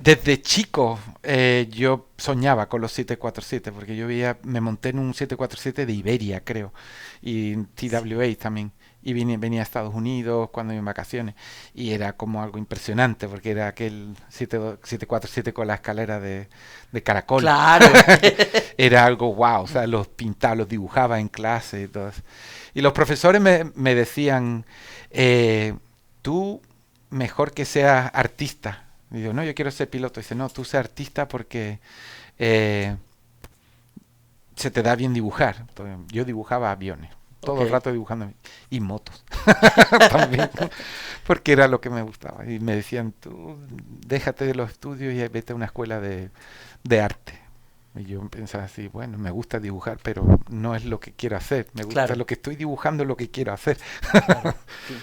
Desde chico yo soñaba con los 747 porque me monté en un 747 de Iberia, creo, y TWA también. Y venía a Estados Unidos cuando iba en vacaciones y era como algo impresionante porque era aquel 747 con la escalera de caracol. Claro. Era algo wow, o sea, los pintaba, los dibujaba en clase y todo eso. Y los profesores me decían, tú mejor que seas artista. Y yo, no, yo quiero ser piloto. Dice, no, tú seas artista porque eh, se te da bien dibujar. Entonces, yo dibujaba aviones, todo el Ok. rato dibujando y motos también, porque era lo que me gustaba. Y me decían, tú déjate de los estudios y vete a una escuela de arte. Y yo pensaba así, bueno, me gusta dibujar, pero no es lo que quiero hacer. Me gusta Claro, lo que estoy dibujando, lo que quiero hacer. claro. Sí.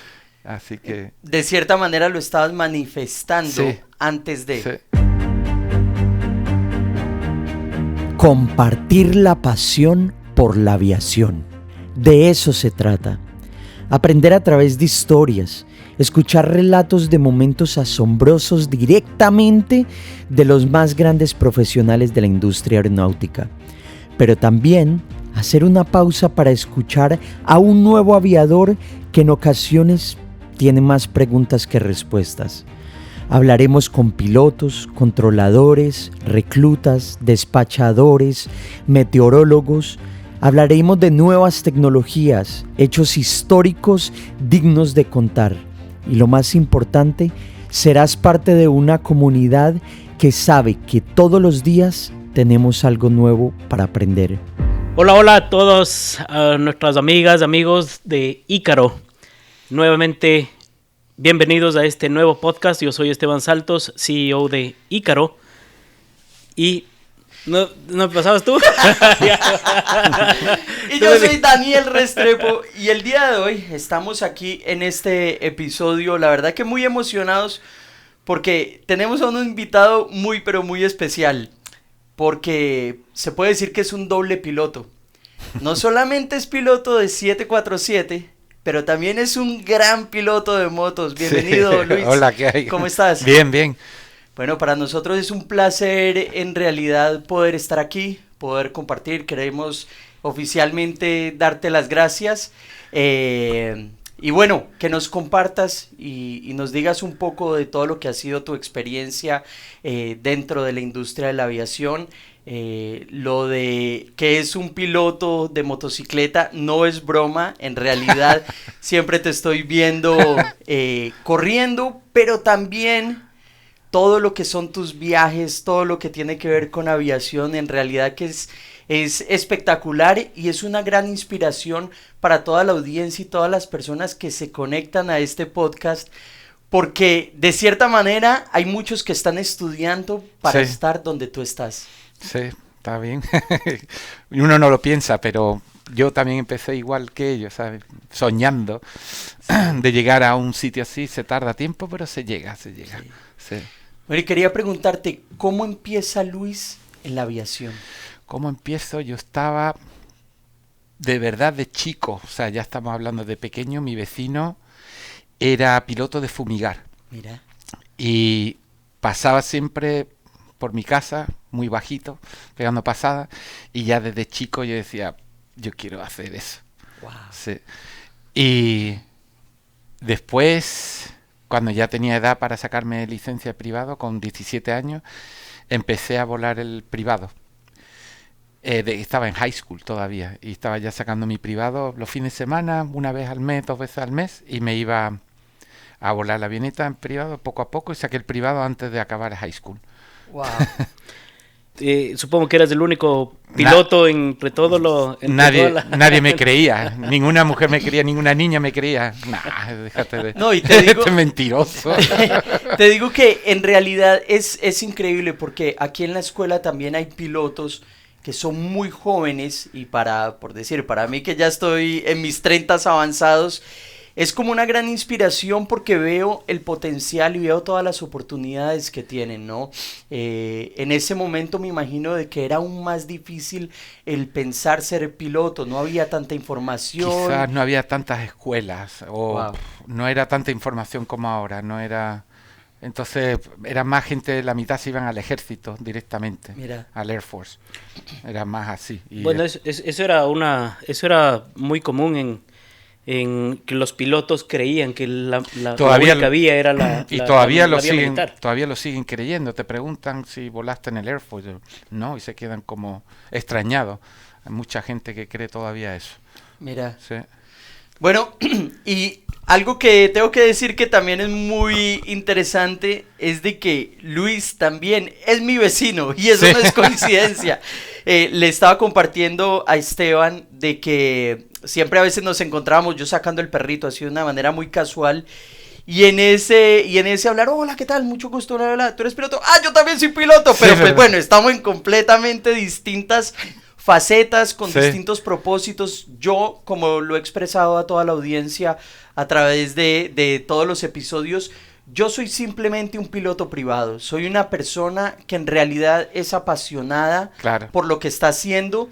Así que, De cierta manera lo estabas manifestando sí, antes de. sí. Compartir la pasión por la aviación. De eso se trata. Aprender a través de historias, escuchar relatos de momentos asombrosos directamente de los más grandes profesionales de la industria aeronáutica. Pero también hacer una pausa para escuchar a un nuevo aviador que en ocasiones tiene más preguntas que respuestas. Hablaremos con pilotos, controladores, reclutas, despachadores, meteorólogos. Hablaremos de nuevas tecnologías, hechos históricos dignos de contar. Y lo más importante, serás parte de una comunidad que sabe que todos los días tenemos algo nuevo para aprender. Hola, hola a todos, a nuestras amigas, amigos de Ícaro. Nuevamente, bienvenidos a este nuevo podcast. Yo soy Esteban Saltos, CEO de Ícaro. Y ¿no me pasabas tú? Y yo soy Daniel Restrepo y el día de hoy estamos aquí en este episodio, la verdad que muy emocionados porque tenemos a un invitado muy pero muy especial, porque se puede decir que es un doble piloto. No solamente es piloto de 747, pero también es un gran piloto de motos. Bienvenido, Sí. Luis. Hola, ¿qué hay? ¿Cómo estás? Bien, bien. Bueno, para nosotros es un placer en realidad poder estar aquí, poder compartir. Queremos oficialmente darte las gracias. Y bueno, que nos compartas y nos digas un poco de todo lo que ha sido tu experiencia dentro de la industria de la aviación. Lo de que es un piloto de motocicleta no es broma, en realidad siempre te estoy viendo corriendo, pero también todo lo que son tus viajes, todo lo que tiene que ver con aviación, en realidad que es espectacular y es una gran inspiración para toda la audiencia y todas las personas que se conectan a este podcast, porque de cierta manera hay muchos que están estudiando para Sí. estar donde tú estás. Sí, está bien. Y uno no lo piensa, pero yo también empecé igual que ellos, ¿sabes? Soñando de llegar a un sitio así. Se tarda tiempo, pero se llega, se llega. Sí. Sí. Bueno, y quería preguntarte, ¿cómo empieza Luis en la aviación? ¿Cómo empiezo? Yo estaba de verdad de chico, o sea, ya estamos hablando de pequeño. Mi vecino era piloto de fumigar Mira, y pasaba siempre por mi casa, muy bajito, pegando pasadas, y ya desde chico yo decía, yo quiero hacer eso. wow. Sí. Y después, cuando ya tenía edad para sacarme licencia de privado, con 17 años, empecé a volar el privado. Estaba en high school todavía y estaba ya sacando mi privado los fines de semana, una vez al mes, 2 veces al mes, y me iba a volar la avioneta en privado poco a poco y saqué el privado antes de acabar high school. Wow. Supongo que eras el único piloto entre todo lo... Nadie me creía, ninguna mujer me creía, ninguna niña me creía. Nah, déjate de... No, y te digo... Este mentiroso. Te digo que en realidad es increíble porque aquí en la escuela también hay pilotos que son muy jóvenes y por decir, para mí que ya estoy en mis 30 avanzados, es como una gran inspiración porque veo el potencial y veo todas las oportunidades que tienen, ¿no? En ese momento me imagino de que era aún más difícil el pensar ser piloto, no había tanta información. Quizás no había tantas escuelas o Wow. no era tanta información como ahora, no era... Entonces era más gente, la mitad se iban al ejército directamente, Mira. al Air Force. Era más así. Y Bueno, eso era muy común en que los pilotos creían que la Todavía única vía era la y todavía la lo vía siguen, militar. todavía lo siguen creyendo. Te preguntan si volaste en el Air Force. No, y se quedan como extrañados. Hay mucha gente que cree todavía eso. Mira. Sí. Bueno, y algo que tengo que decir que también es muy interesante es de que Luis también es mi vecino y eso Sí. no es coincidencia. Le estaba compartiendo a Esteban de que siempre a veces nos encontrábamos, yo sacando el perrito así de una manera muy casual. Y en ese hablar, hola, ¿qué tal? Mucho gusto, bla, bla, bla. ¿Tú eres piloto? Ah, yo también soy piloto. Pero Sí, pues bueno, estamos en completamente distintas facetas, con Sí. distintos propósitos. Yo, como lo he expresado a toda la audiencia a través de todos los episodios, yo soy simplemente un piloto privado. Soy una persona que en realidad es apasionada Claro. por lo que está haciendo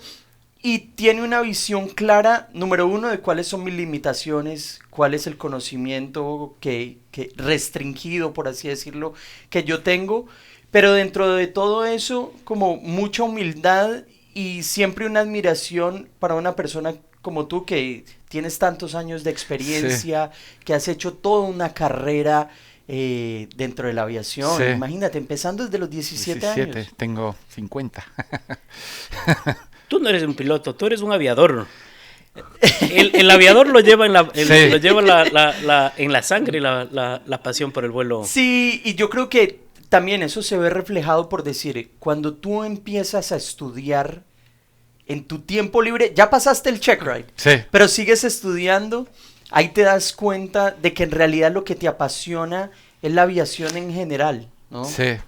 y tiene una visión clara, número uno, de cuáles son mis limitaciones, cuál es el conocimiento que restringido, por así decirlo, que yo tengo. Pero dentro de todo eso, como mucha humildad y siempre una admiración para una persona como tú, que tienes tantos años de experiencia, que has hecho toda una carrera dentro de la aviación. Sí. Imagínate, empezando desde los 17 años. Tengo 50. Tú no eres un piloto, tú eres un aviador. El aviador lo lleva Sí. lo lleva en la sangre la pasión por el vuelo. Sí, y yo creo que también eso se ve reflejado por decir, cuando tú empiezas a estudiar en tu tiempo libre, ya pasaste el check ride, Sí. pero sigues estudiando, ahí te das cuenta de que en realidad lo que te apasiona es la aviación en general, ¿no? Sí.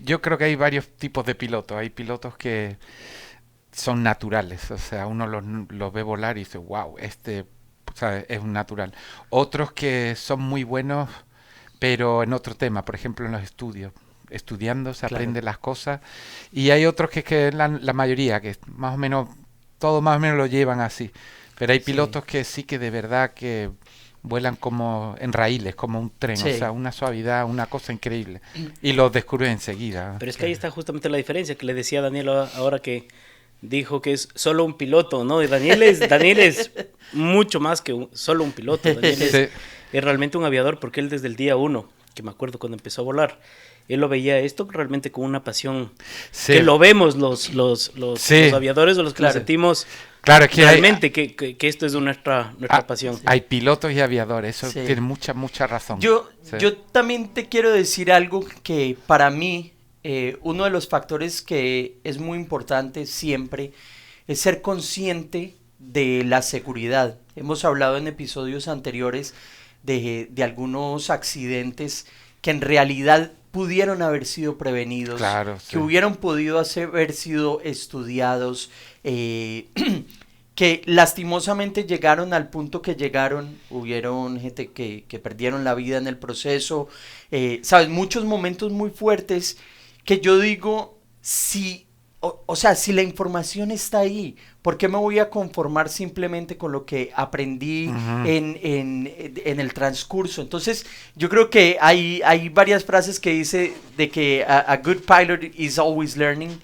Yo creo que hay varios tipos de pilotos. Hay pilotos que son naturales, o sea, uno los ve volar y dice, wow, ¿sabes? Es un natural. Otros que son muy buenos, pero en otro tema, por ejemplo en los estudios. Estudiando se Claro. aprenden las cosas. Y hay otros que la mayoría, que más o menos, todos más o menos lo llevan así. Pero hay Sí. pilotos que sí que de verdad que vuelan como en raíles, como un tren, Sí. o sea, una suavidad, una cosa increíble. Y los descubren enseguida. Pero es que ahí está justamente la diferencia que le decía a Daniel ahora que dijo que es solo un piloto, ¿no? Y Daniel es mucho más que solo un piloto. Daniel Sí. es realmente un aviador porque él desde el día uno, que me acuerdo cuando empezó a volar, él lo veía esto realmente con una pasión Sí. que lo vemos los Sí. aviadores o los que Claro. lo sentimos Claro, es que realmente que esto es nuestra pasión. hay pilotos y aviadores, eso Sí. tiene mucha razón. Yo Sí. también te quiero decir algo que para mí, uno de los factores que es muy importante siempre es ser consciente de la seguridad. Hemos hablado en episodios anteriores de algunos accidentes que en realidad pudieron haber sido prevenidos, Claro, que sí. hubieran podido haber sido estudiados, que lastimosamente llegaron al punto que llegaron. Hubieron gente que perdieron la vida en el proceso, ¿sabes? Muchos momentos muy fuertes que yo digo, o sea, si la información está ahí, ¿por qué me voy a conformar simplemente con lo que aprendí Ujú. en el transcurso? Entonces, yo creo que hay varias frases que dice de que a good pilot is always learning.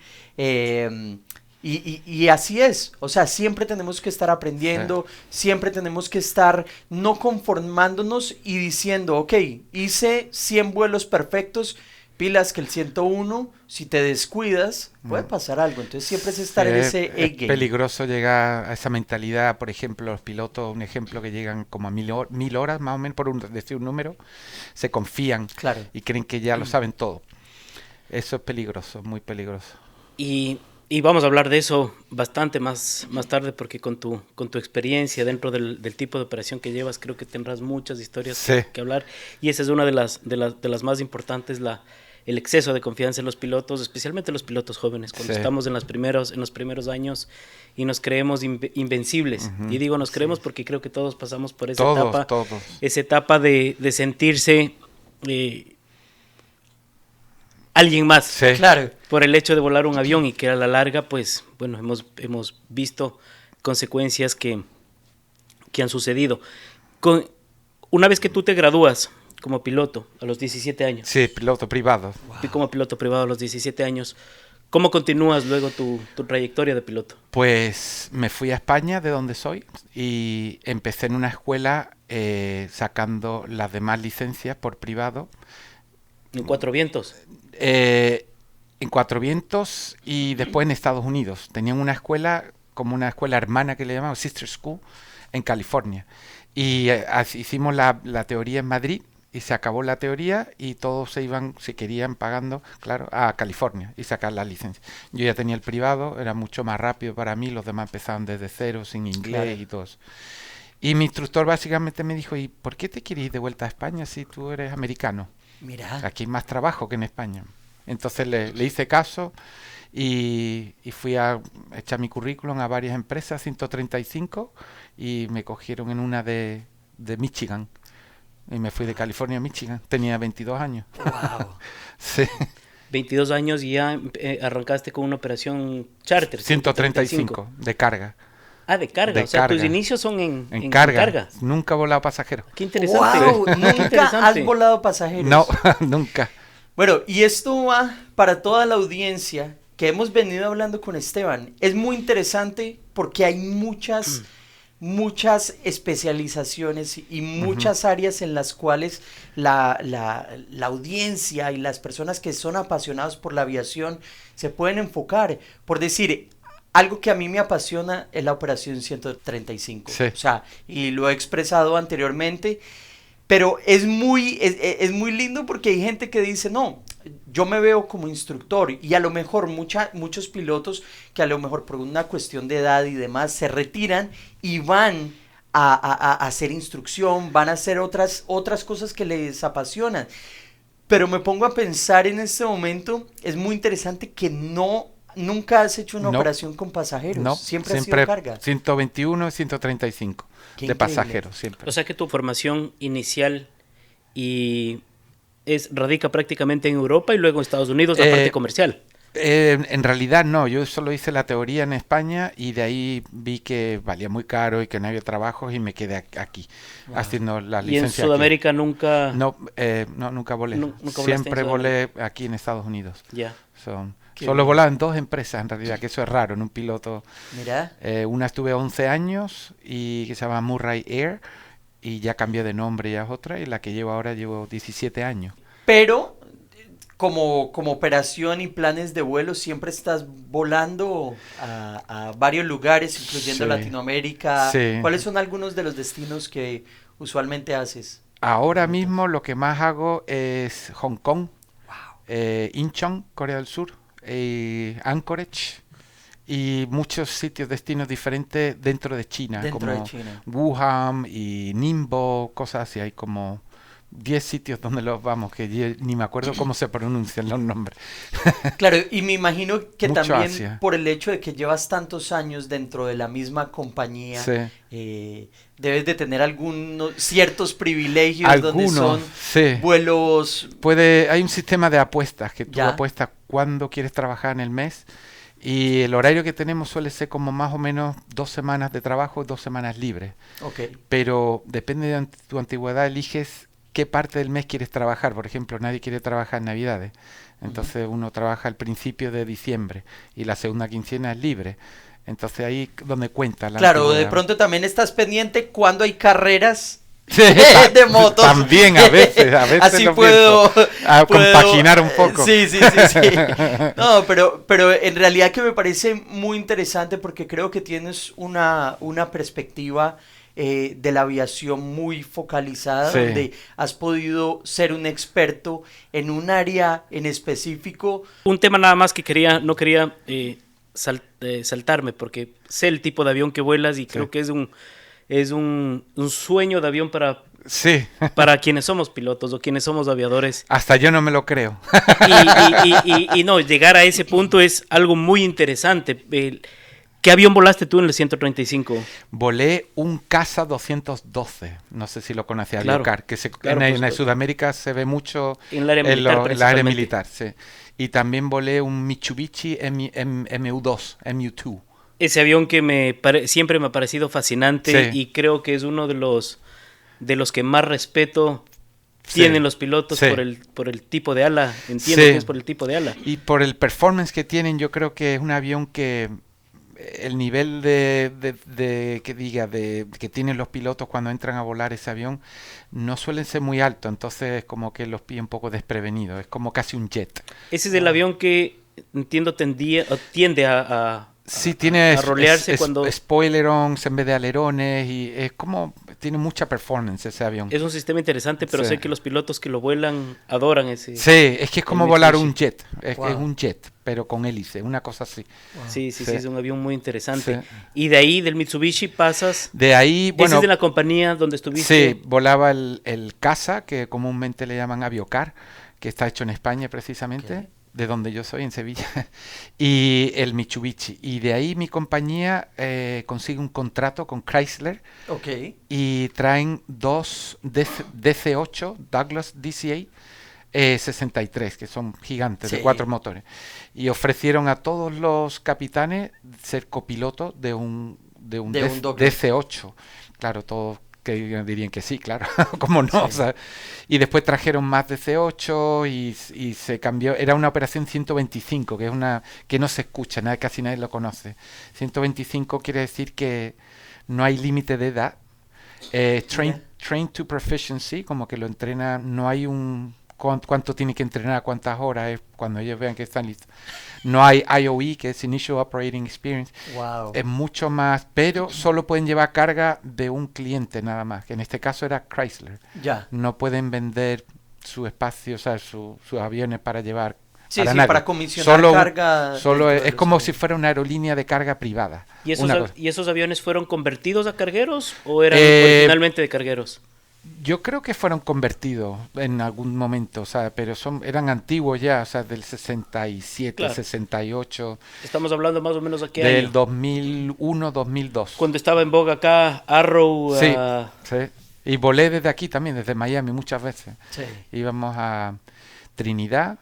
Y así es, o sea, siempre tenemos que estar aprendiendo, siempre tenemos que estar no conformándonos y diciendo, ok, hice 100 vuelos perfectos, pilas que el 101, si te descuidas, puede pasar algo. Entonces siempre es estar en ese Es A-game. peligroso llegar a esa mentalidad. Por ejemplo, los pilotos, un ejemplo, que llegan como a 1000 horas, más o menos, decir un número, se confían Claro. y creen que ya lo saben todo. Eso es peligroso, muy peligroso. Y vamos a hablar de eso bastante más tarde porque con tu experiencia dentro del tipo de operación que llevas creo que tendrás muchas historias Sí. que hablar y esa es una de las más importantes, el exceso de confianza en los pilotos, especialmente los pilotos jóvenes, cuando Sí. estamos en los primeros años y nos creemos invencibles. Ujú. Y digo nos creemos porque creo que todos pasamos por esa Todos. esa etapa de sentirse alguien más. Sí. Claro. Por el hecho de volar un avión y que a la larga, pues, bueno, hemos visto consecuencias que han sucedido. Una vez que tú te gradúas como piloto a los 17 años. Sí, piloto privado. Y como piloto privado a los 17 años. ¿Cómo continúas luego tu trayectoria de piloto? Pues me fui a España, de donde soy, y empecé en una escuela sacando las demás licencias por privado. ¿En Cuatro Vientos? En Cuatro Vientos y después en Estados Unidos. Tenían una escuela, como una escuela hermana que le llamaban Sister School, en California. Y hicimos la teoría en Madrid. Y se acabó la teoría y todos se iban, si querían, pagando, claro, a California y sacar la licencia. Yo ya tenía el privado, era mucho más rápido para mí, los demás empezaban desde cero, sin inglés, claro, y todo eso. Y mi instructor básicamente me dijo, ¿y por qué te quieres ir de vuelta a España si tú eres americano? Mira. Aquí hay más trabajo que en España. Entonces le hice caso y fui a echar mi currículum a varias empresas, 135, y me cogieron en una de Michigan. Y me fui de California a Michigan. Tenía 22 años. Wow. Sí. 22 años y ya arrancaste con una operación charter. 135 de carga. Ah, de carga. De o sea, carga. tus inicios son en carga. Nunca he volado pasajero. Qué interesante. Wow, Qué nunca interesante. has volado pasajeros. No, nunca. Bueno, y esto va para toda la audiencia que hemos venido hablando con Esteban. Es muy interesante porque hay muchas especializaciones y muchas áreas en las cuales la audiencia y las personas que son apasionados por la aviación se pueden enfocar. Por decir, algo que a mí me apasiona es la operación 135. Sí. O sea, y lo he expresado anteriormente, pero es muy lindo porque hay gente que dice, no, yo me veo como instructor, y a lo mejor muchos pilotos que a lo mejor por una cuestión de edad y demás se retiran y van a hacer instrucción, van a hacer otras cosas que les apasionan. Pero me pongo a pensar en este momento, es muy interesante que nunca has hecho una operación con pasajeros. No, siempre ha sido carga. 121 y 135 Qué de increíble. pasajeros, siempre. O sea que tu formación inicial radica prácticamente en Europa y luego en Estados Unidos, la parte comercial. En realidad no, yo solo hice la teoría en España y de ahí vi que valía muy caro y que no había trabajos y me quedé aquí haciendo la ¿Y licencia. en Sudamérica aquí. nunca? No, nunca volé. Nunca Siempre volé aquí en Estados Unidos. Ya. Solo he volado en 2 empresas en realidad, que eso es raro en un piloto. Mira. Una estuve 11 años y que se llama Murray Air y ya cambié de nombre, ya es otra, y la que llevo ahora llevo 17 años. Pero como operación y planes de vuelo siempre estás volando a varios lugares, incluyendo Sí. Latinoamérica. Sí. ¿Cuáles son algunos de los destinos que usualmente haces? Ahora mismo lo que más hago es Hong Kong, Incheon, Corea del Sur, Anchorage y muchos sitios, destinos diferentes dentro de China, como Wuhan y Ningbo, cosas así. Hay como 10 sitios donde los vamos, que ni me acuerdo cómo se pronuncian los nombres. Claro, y me imagino que Mucho también Asia. por el hecho de que llevas tantos años dentro de la misma compañía, Sí. debes de tener ciertos privilegios donde son sí. vuelos. Hay un sistema de apuestas, que tú apuestas cuándo quieres trabajar en el mes, y el horario que tenemos suele ser como más o menos 2 semanas de trabajo y 2 semanas libres. Okay. Pero depende de tu antigüedad, eliges qué parte del mes quieres trabajar. Por ejemplo, nadie quiere trabajar en Navidades, entonces uno trabaja al principio de diciembre y la segunda quincena es libre. Entonces ahí donde cuenta la Claro, antigüedad. de pronto también estás pendiente cuando hay carreras Sí, de motos. También a veces Así lo puedo compaginar un poco. Sí. No, pero en realidad que me parece muy interesante porque creo que tienes una perspectiva de la aviación muy focalizada, Sí. donde has podido ser un experto en un área en específico. Un tema nada más que no quería saltarme, porque sé el tipo de avión que vuelas y creo que es un sueño de avión para quienes somos pilotos o quienes somos aviadores. Hasta yo no me lo creo. Y no, llegar a ese punto es algo muy interesante. ¿Qué avión volaste tú en el 135? Volé un Casa 212, no sé si lo conocía, Claro, Aviacar, que claro, en Sudamérica se ve mucho en el área militar. en la área militar, sí. Y también volé un Mitsubishi MU2. Ese avión que siempre me ha parecido fascinante, Sí. y creo que es uno de los que más respeto tienen Sí, los pilotos sí. por el tipo de ala. Entiendo Sí. que es por el tipo de ala. Y por el performance que tienen, yo creo que es un avión que el nivel que diga de que tienen los pilotos cuando entran a volar ese avión no suelen ser muy alto, entonces como que los pilla un poco desprevenidos, es como casi un jet. Ese es el avión que entiendo tiende Sí, tiene rolearse cuando spoilerons en vez de alerones y es como tiene mucha performance ese avión. es un sistema interesante, pero Sí. sé que los pilotos que lo vuelan adoran ese. Sí, es que es como volar un Mitsubishi. jet, es Wow. un jet, pero con hélice, una cosa así. Sí, sí, Sí. sí, es un avión muy interesante. Sí. Y de ahí, del Mitsubishi, pasas. De ahí, Esa bueno, es de la compañía donde estuviste. sí, volaba el Casa, que comúnmente le llaman Aviocar, que está hecho en España precisamente, Ok. de donde yo soy, en Sevilla, y el Mitsubishi. Y de ahí mi compañía consigue un contrato con Chrysler Ok. y traen dos DC-8 Douglas DCA 63, que son gigantes, Sí. de 4 motores. Y ofrecieron a todos los capitanes ser copiloto de un De un Douglas. DC-8. Claro, todos que dirían que sí, claro, como no. O sea, y después trajeron más DC-8 y se cambió. Era una operación 125, que es una que no se escucha, casi nadie lo conoce. 125 quiere decir que no hay límite de edad. Train to proficiency, como que lo entrena, no hay un cuánto tiene que entrenar, cuántas horas, es cuando ellos vean que están listos. No hay IOE, que es Initial Operating Experience, Wow. es mucho más, pero solo pueden llevar carga de un cliente nada más, que en este caso era Chrysler. Ya. No pueden vender su espacio, o sea, sus aviones para llevar Sí, para sí, nadie. para comisionar carga Solo dentro de es los como que- si fuera una aerolínea de carga privada. ¿Y una cosa. ¿Y esos aviones fueron convertidos a cargueros o eran originalmente de cargueros? Yo creo que fueron convertidos en algún momento, o sea, pero eran antiguos ya, o sea, del 67, Claro. 68, Estamos hablando más o menos a qué del año. 2001, 2002. Cuando estaba en boga acá, Arrow. Sí, sí. Y volé desde aquí también, desde Miami muchas veces. Sí. Íbamos a Trinidad,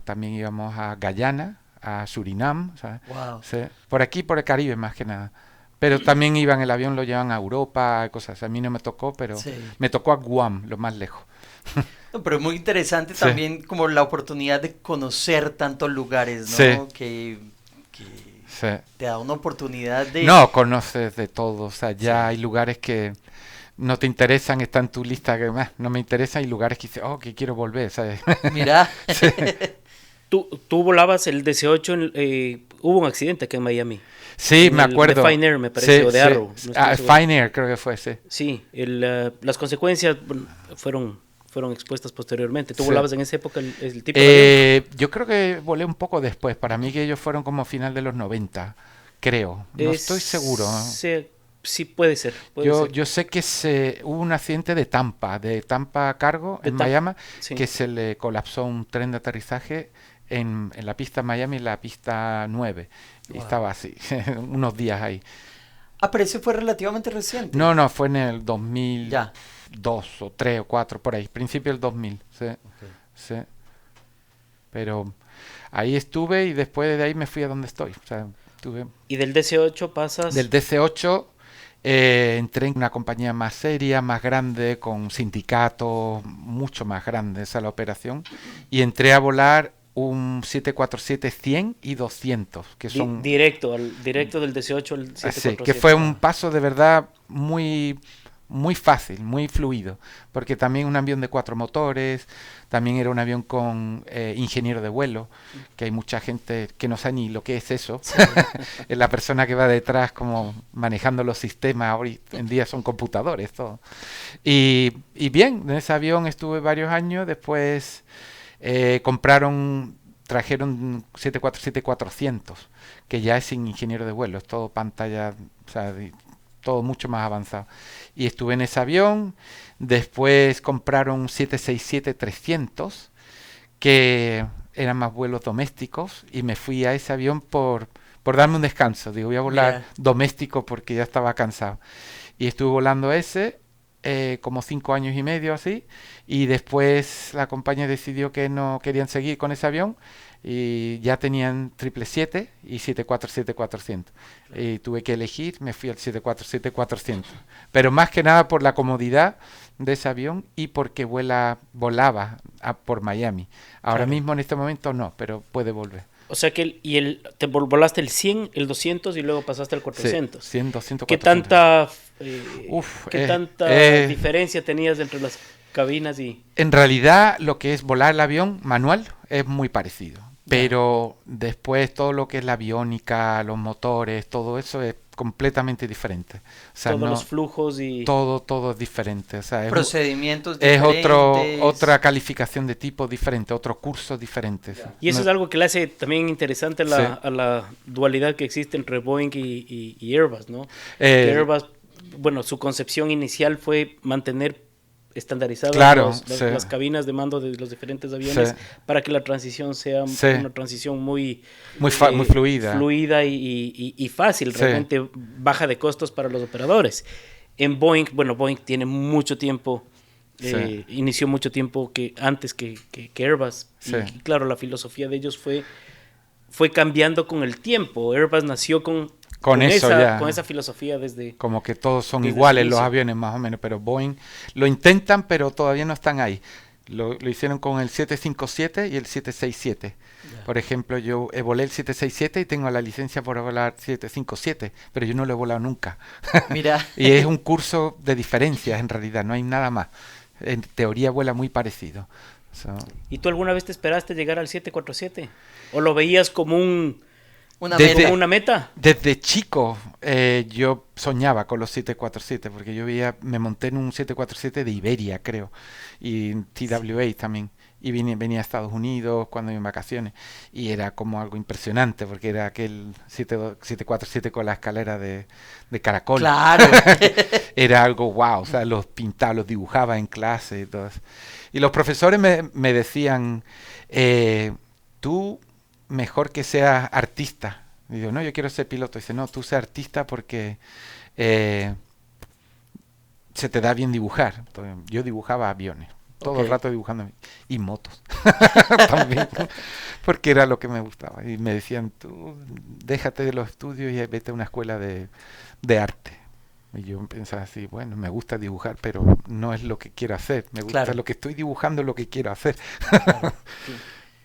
también íbamos a Guyana, a Surinam, ¿sabes? Wow. Sí. Por aquí, por el Caribe más que nada. Pero también iban, el avión lo llevan a Europa, cosas. A mí no me tocó, pero Sí. me tocó a Guam, lo más lejos. No, pero es muy interesante Sí. también como la oportunidad de conocer tantos lugares, ¿no? Sí. Que Sí. te da una oportunidad de... No, conoces de todo, o sea, ya hay lugares que no te interesan, están en tu lista que no me interesan, y lugares que dices, oh, que quiero volver, ¿sabes? Mira. Tú volabas el DC-8, hubo un accidente aquí en Miami. Sí, En me el acuerdo. de Fine Air, me parece, o de Arrow, no estoy seguro. Fine Air creo que fue, sí. Sí, las consecuencias bueno, fueron expuestas posteriormente. ¿Tú Sí. volabas en esa época el tipo de avión? Yo creo que volé un poco después, para mí que ellos fueron como final de los 90, creo, no estoy seguro. Sí, puede ser. Yo sé que hubo un accidente de Tampa Cargo De en Tampa, Miami, sí. que se le colapsó un tren de aterrizaje en la pista Miami, la pista 9, y Wow. estaba así, unos días ahí. Ah, pero ese fue relativamente reciente. No, fue en el 2002 Ya. o 3 o 4, por ahí, principio del 2000, sí, sí. Pero ahí estuve y después de ahí me fui a donde estoy. O sea, estuve Y del DC-8 pasas... del DC-8, entré en una compañía más seria, más grande, con sindicatos, mucho más grande esa la operación, y entré a volar un 747-100 y 200, que son... directo del DC-8 al sí, 747. que fue un paso de verdad muy, muy fácil, muy fluido, porque también un avión de 4 motores, también era un avión con ingeniero de vuelo, que hay mucha gente que no sabe ni lo que es eso, es la persona que va detrás como manejando los sistemas, hoy en día son computadores, todo. Y bien, en ese avión estuve varios años, después trajeron 747-400, que ya es sin ingeniero de vuelo, es todo pantalla, o sea, todo mucho más avanzado. Y estuve en ese avión, después compraron 767-300, que eran más vuelos domésticos, y me fui a ese avión por darme un descanso. Digo, voy a volar Mira. doméstico porque ya estaba cansado. Y estuve volando ese como 5 años y medio así, y después la compañía decidió que no querían seguir con ese avión y ya tenían 777 y 747-400. Y tuve que elegir, me fui al 747-400. Pero más que nada por la comodidad de ese avión y porque volaba por Miami. Ahora Claro. mismo en este momento no, pero puede volver. O sea que te volaste el 100, el 200 y luego pasaste al 400. Sí, 100, 200, ¿Qué 400. tanta, Uf, qué tanta diferencia tenías entre las cabinas y...? En realidad, lo que es volar el avión manual es muy parecido. Pero después todo lo que es la aviónica, los motores, todo eso es completamente diferente. O sea, Todos no, los flujos y... todo es diferente. O sea, Procedimientos es diferentes. otra calificación de tipo diferente, otros cursos diferentes. Y eso No- es algo que le hace también interesante Sí. a la dualidad que existe entre Boeing y Airbus, ¿no? Eh, Que Airbus, bueno, su concepción inicial fue mantener estandarizadas Claro, las sí. las cabinas de mando de los diferentes aviones Sí. para que la transición sea Sí. una transición muy Muy fluida. fluida y fácil, Sí. realmente baja de costos para los operadores. En Boeing, bueno, Boeing tiene mucho tiempo, Sí. inició mucho tiempo antes que Airbus. Sí. Y claro, la filosofía de ellos fue cambiando con el tiempo. Airbus nació con eso ya. con esa filosofía desde... Como que todos son Desde iguales su los inicio. aviones más o menos, pero Boeing lo intentan, pero todavía no están ahí. Lo hicieron con el 757 y el 767. Por ejemplo, yo volé el 767 y tengo la licencia por volar 757, pero yo no lo he volado nunca. Mira. Y es un curso de diferencias en realidad, no hay nada más. En teoría vuela muy parecido. So, ¿Y tú alguna vez te esperaste llegar al 747? ¿O lo veías como Una Desde- meta. como una meta? Desde chico yo soñaba con los 747 porque me monté en un 747 de Iberia, creo, y TWA también. Y venía a Estados Unidos cuando iba en vacaciones y era como algo impresionante porque era aquel 747 con la escalera de caracol. Claro. Era algo wow, o sea, los pintaba, los dibujaba en clase y todo eso. Y los profesores me decían, tú mejor que seas artista. Y digo, no, yo quiero ser piloto. Dice, no, tú sé artista porque se te da bien dibujar. Entonces, yo dibujaba aviones, todo Ok. el rato dibujando y motos también, porque era lo que me gustaba. Y me decían, tú déjate de los estudios y vete a una escuela de arte. Y yo pensaba así, bueno, me gusta dibujar, pero no es lo que quiero hacer. Me gusta Claro. lo que estoy dibujando, es lo que quiero hacer.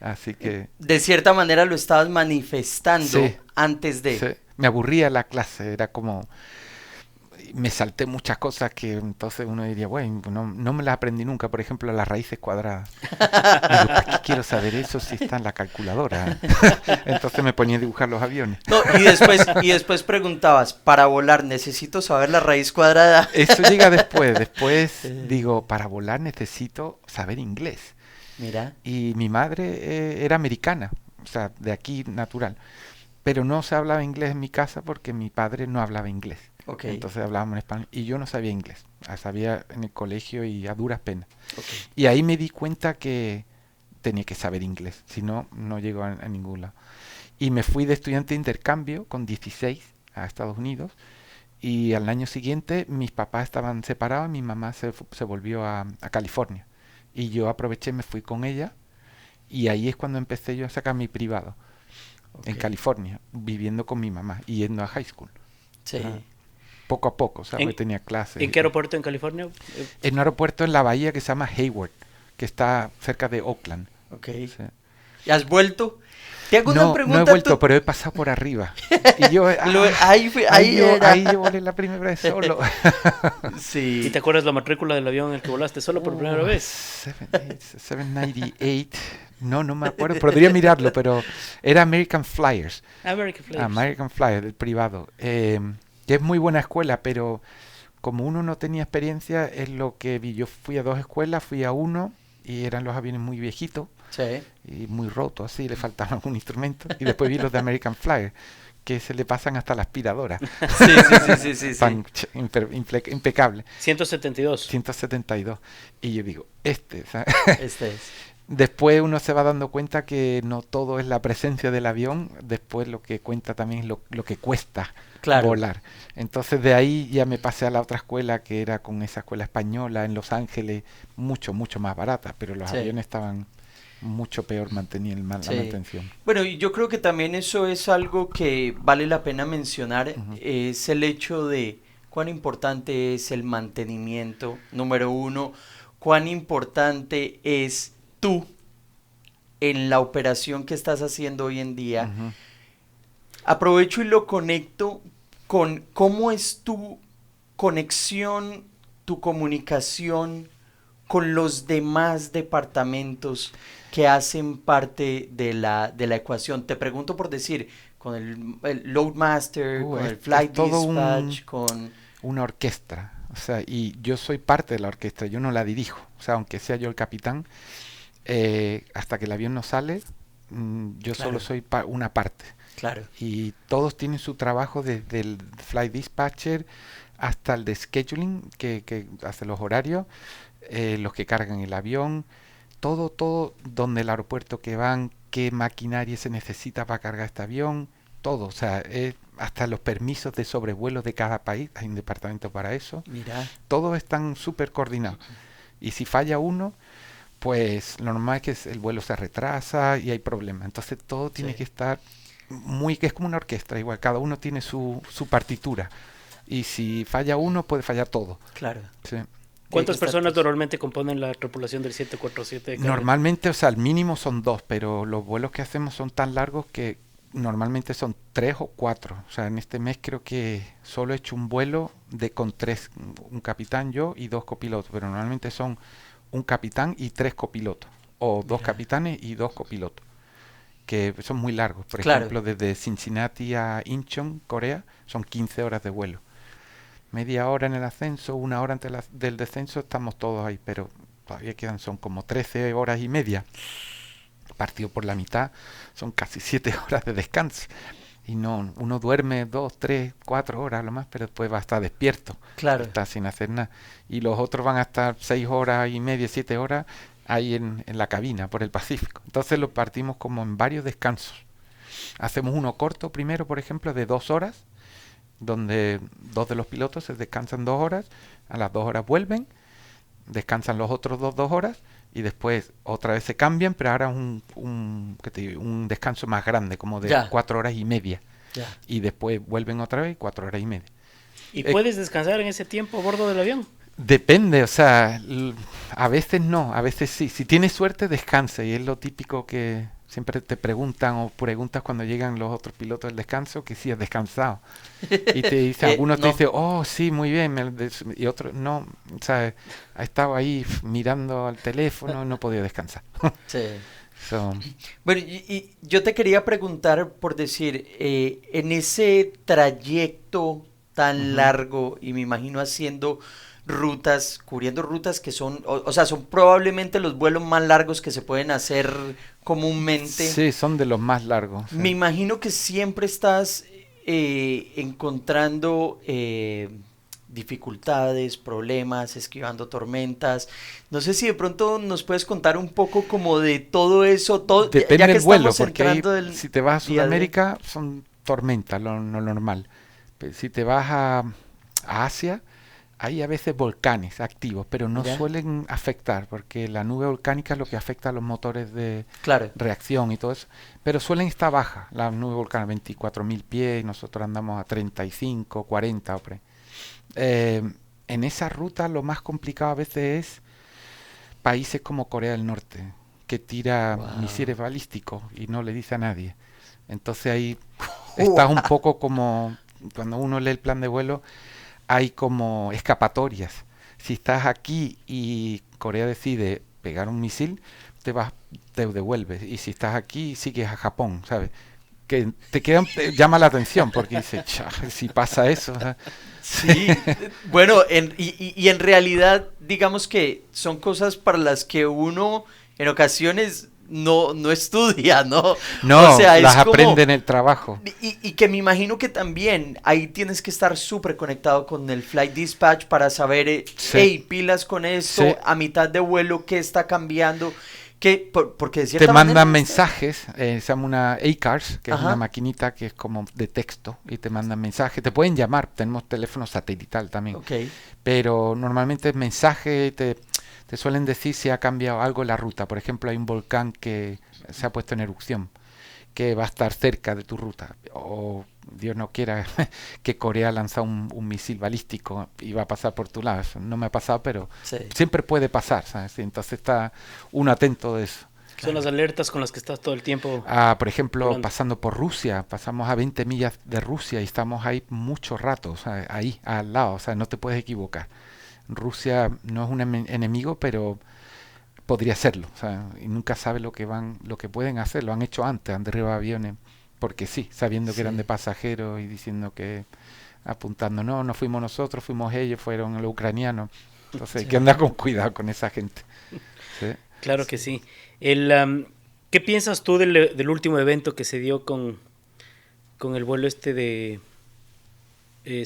Así que De cierta manera lo estabas manifestando Sí. antes de. sí, me aburría la clase, era como... Me salté muchas cosas que entonces uno diría, bueno, no me las aprendí nunca, por ejemplo, las raíces cuadradas. Digo, ¿para qué quiero saber eso si está en la calculadora? Entonces me ponía a dibujar los aviones. No, y después preguntabas, para volar necesito saber la raíz cuadrada. Eso llega después. Después digo, para volar necesito saber inglés. Mira. Y mi madre era americana, o sea, de aquí natural. Pero no se hablaba inglés en mi casa porque mi padre no hablaba inglés. Ok. Entonces hablábamos en español y yo no sabía inglés. Sabía en el colegio y a duras penas. Ok. Y ahí me di cuenta que tenía que saber inglés, si no, no llego a ningún lado. Y me fui de estudiante de intercambio con 16 a Estados Unidos y al año siguiente mis papás estaban separados, mi mamá se volvió a California. Y yo aproveché, me fui con ella y ahí es cuando empecé yo a sacar mi privado en Ok. California, viviendo con mi mamá y yendo a high school. Sí. Ajá. Poco a poco, ¿sabes? ¿En- Tenía clases. ¿En qué aeropuerto en California? En un aeropuerto en la bahía que se llama Hayward, que está cerca de Oakland. Ok. Sí. ¿Y has vuelto? Te hago una No, pregunta. no he vuelto, tú- pero he pasado por arriba. Y yo, ahí era. ahí yo volé la primera vez solo. ¿Y Sí. te acuerdas la matrícula del avión en el que volaste solo por primera vez? 798. No me acuerdo. Podría mirarlo, pero era American Flyers. American Flyers. American Flyers, del privado. Que es muy buena escuela, pero como uno no tenía experiencia, es lo que vi. Yo fui a dos escuelas, fui a uno y eran los aviones muy viejitos Sí. y muy rotos, así, le faltaba algún instrumento. Y después vi los de American Flyer, que se le pasan hasta la aspiradora. Sí. Tan impecable. 172. 172. Y yo digo, ¿sabes? Este es. Después uno se va dando cuenta que no todo es la presencia del avión, después lo que cuenta también es lo que cuesta Claro. volar. Entonces de ahí ya me pasé a la otra escuela, que era con esa escuela española en Los Ángeles, mucho más barata, pero los Sí. aviones estaban mucho peor mantenir la Sí. mantención. Bueno, y yo creo que también eso es algo que vale la pena mencionar, Ujú. es el hecho de cuán importante es el mantenimiento, número uno, cuán importante es tú en la operación que estás haciendo hoy en día. Ujú. Aprovecho y lo conecto con cómo es tu conexión, tu comunicación con los demás departamentos que hacen parte de la ecuación. Te pregunto por decir, con el Loadmaster, con el Es Flight todo Dispatch, con... una orquesta. O sea, y yo soy parte de la orquesta, yo no la dirijo. O sea, aunque sea yo el capitán, hasta que el avión no sale, yo Claro. solo soy una parte. Claro, Y todos tienen su trabajo desde el Flight Dispatcher hasta el de scheduling, que hace los horarios, los que cargan el avión, todo, donde el aeropuerto que van, qué maquinaria se necesita para cargar este avión, todo. O sea, hasta los permisos de sobrevuelo de cada país, hay un departamento para eso. mira, Todos están súper coordinados. Y si falla uno, pues lo normal es que el vuelo se retrasa y hay problemas. Entonces todo tiene sí, que estar que es como una orquesta, igual, cada uno tiene su partitura. Y si falla uno, puede fallar todo. claro. Sí. ¿Cuántas Hay que estar personas todos. normalmente componen la tripulación del 747 de carga? Normalmente, o sea, el mínimo son 2, pero los vuelos que hacemos son tan largos que normalmente son 3 o 4. O sea, en este mes creo que solo he hecho un vuelo con 3, un capitán, yo y 2 copilotos, pero normalmente son un capitán y 3 copilotos, o 2 Mira. capitanes y 2 copilotos, que son muy largos. Por Claro. ejemplo, desde Cincinnati a Incheon, Corea, son 15 horas de vuelo. Media hora en el ascenso, 1 hora antes del descenso, estamos todos ahí, pero todavía son como 13 horas y media. Partido por la mitad, son casi 7 horas de descanso. Y no, uno duerme 2, 3, 4 horas a lo más, pero después va a estar despierto. Claro. Está sin hacer nada. Y los otros van a estar 6 horas y media, 7 horas ahí en la cabina por el Pacífico. Entonces lo partimos como en varios descansos. Hacemos uno corto primero, por ejemplo, de 2 horas, donde 2 de los pilotos se descansan 2 horas, a las 2 horas vuelven, descansan los otros 2 horas, y después otra vez se cambian, pero ahora ¿qué te digo? Un descanso más grande, como de Ya. 4 horas y media. Ya. Y después vuelven otra vez 4 horas y media. ¿Y puedes descansar en ese tiempo a bordo del avión? Depende, o sea, a veces no, a veces sí. Si tienes suerte, descansa, y es lo típico que siempre te preguntan, o preguntas cuando llegan los otros pilotos del descanso, que si has descansado. Y te dicen, algunos te No. dicen, oh, sí, muy bien, y otros, no, o sea, ha estado ahí mirando al teléfono, no podía descansar. Sí. So, Bueno, y yo te quería preguntar por decir, en ese trayecto tan Ujú. largo, y me imagino haciendo rutas, cubriendo rutas que son, o sea, son probablemente los vuelos más largos que se pueden hacer comúnmente. sí, son de los más largos. Sí. Me imagino que siempre estás encontrando dificultades, problemas, esquivando tormentas. No sé si de pronto nos puedes contar un poco como de todo eso, todo, Depende ya que del vuelo, estamos porque ahí, entrando del si te vas a día a día. Sudamérica, son tormentas, lo normal. Pero si te vas a Asia, hay a veces volcanes activos, pero no Mira. suelen afectar, porque la nube volcánica es lo que afecta a los motores de Claro, reacción y todo eso. Pero suelen estar bajas, la nube volcánica, 24.000 pies, y nosotros andamos a 35, 40 o por ahí. En esa ruta lo más complicado a veces es países como Corea del Norte, que tira Wow. misiles balísticos y no le dice a nadie. Entonces ahí estás un poco como, cuando uno lee el plan de vuelo, hay como escapatorias. Si estás aquí y Corea decide pegar un misil, te devuelves. Y si estás aquí, sigues a Japón, ¿sabes? Que te llama la atención porque dices, si pasa eso. sí. Bueno, y en realidad, digamos que son cosas para las que uno en ocasiones no estudia, ¿no? No, O sea, las es como... aprende en el trabajo. Y que me imagino que también ahí tienes que estar súper conectado con el Flight Dispatch para saber, Sí. hey, pilas con esto, Sí. a mitad de vuelo, ¿qué está cambiando? Porque de Te cierta mandan manera... mensajes, se llama una ACARS, que es Ajá. una maquinita que es como de texto, y te mandan mensajes. Te pueden llamar, tenemos teléfono satelital también, Ok, pero normalmente es mensaje, te te suelen decir si ha cambiado algo en la ruta. Por ejemplo, hay un volcán que se ha puesto en erupción, que va a estar cerca de tu ruta. O Dios no quiera que Corea ha lanzado un misil balístico y va a pasar por tu lado. Eso no me ha pasado, pero Sí. siempre puede pasar, ¿sabes? Entonces está uno atento de eso. Son las alertas con las que estás todo el tiempo. Por ejemplo, Volando. pasando por Rusia, pasamos a 20 millas de Rusia y estamos ahí mucho rato, o sea, ahí, al lado, o sea, no te puedes equivocar. Rusia no es un enemigo, pero podría serlo, o sea, y nunca sabe lo que pueden hacer. Lo han hecho antes, han derribado aviones, porque sí, sabiendo que eran Sí. de pasajeros y diciendo que apuntando, no fuimos nosotros, fuimos ellos, fueron los ucranianos. Entonces hay que andar con cuidado con esa gente. ¿Sí? Claro que sí. ¿Qué piensas tú del último evento que se dio con el vuelo de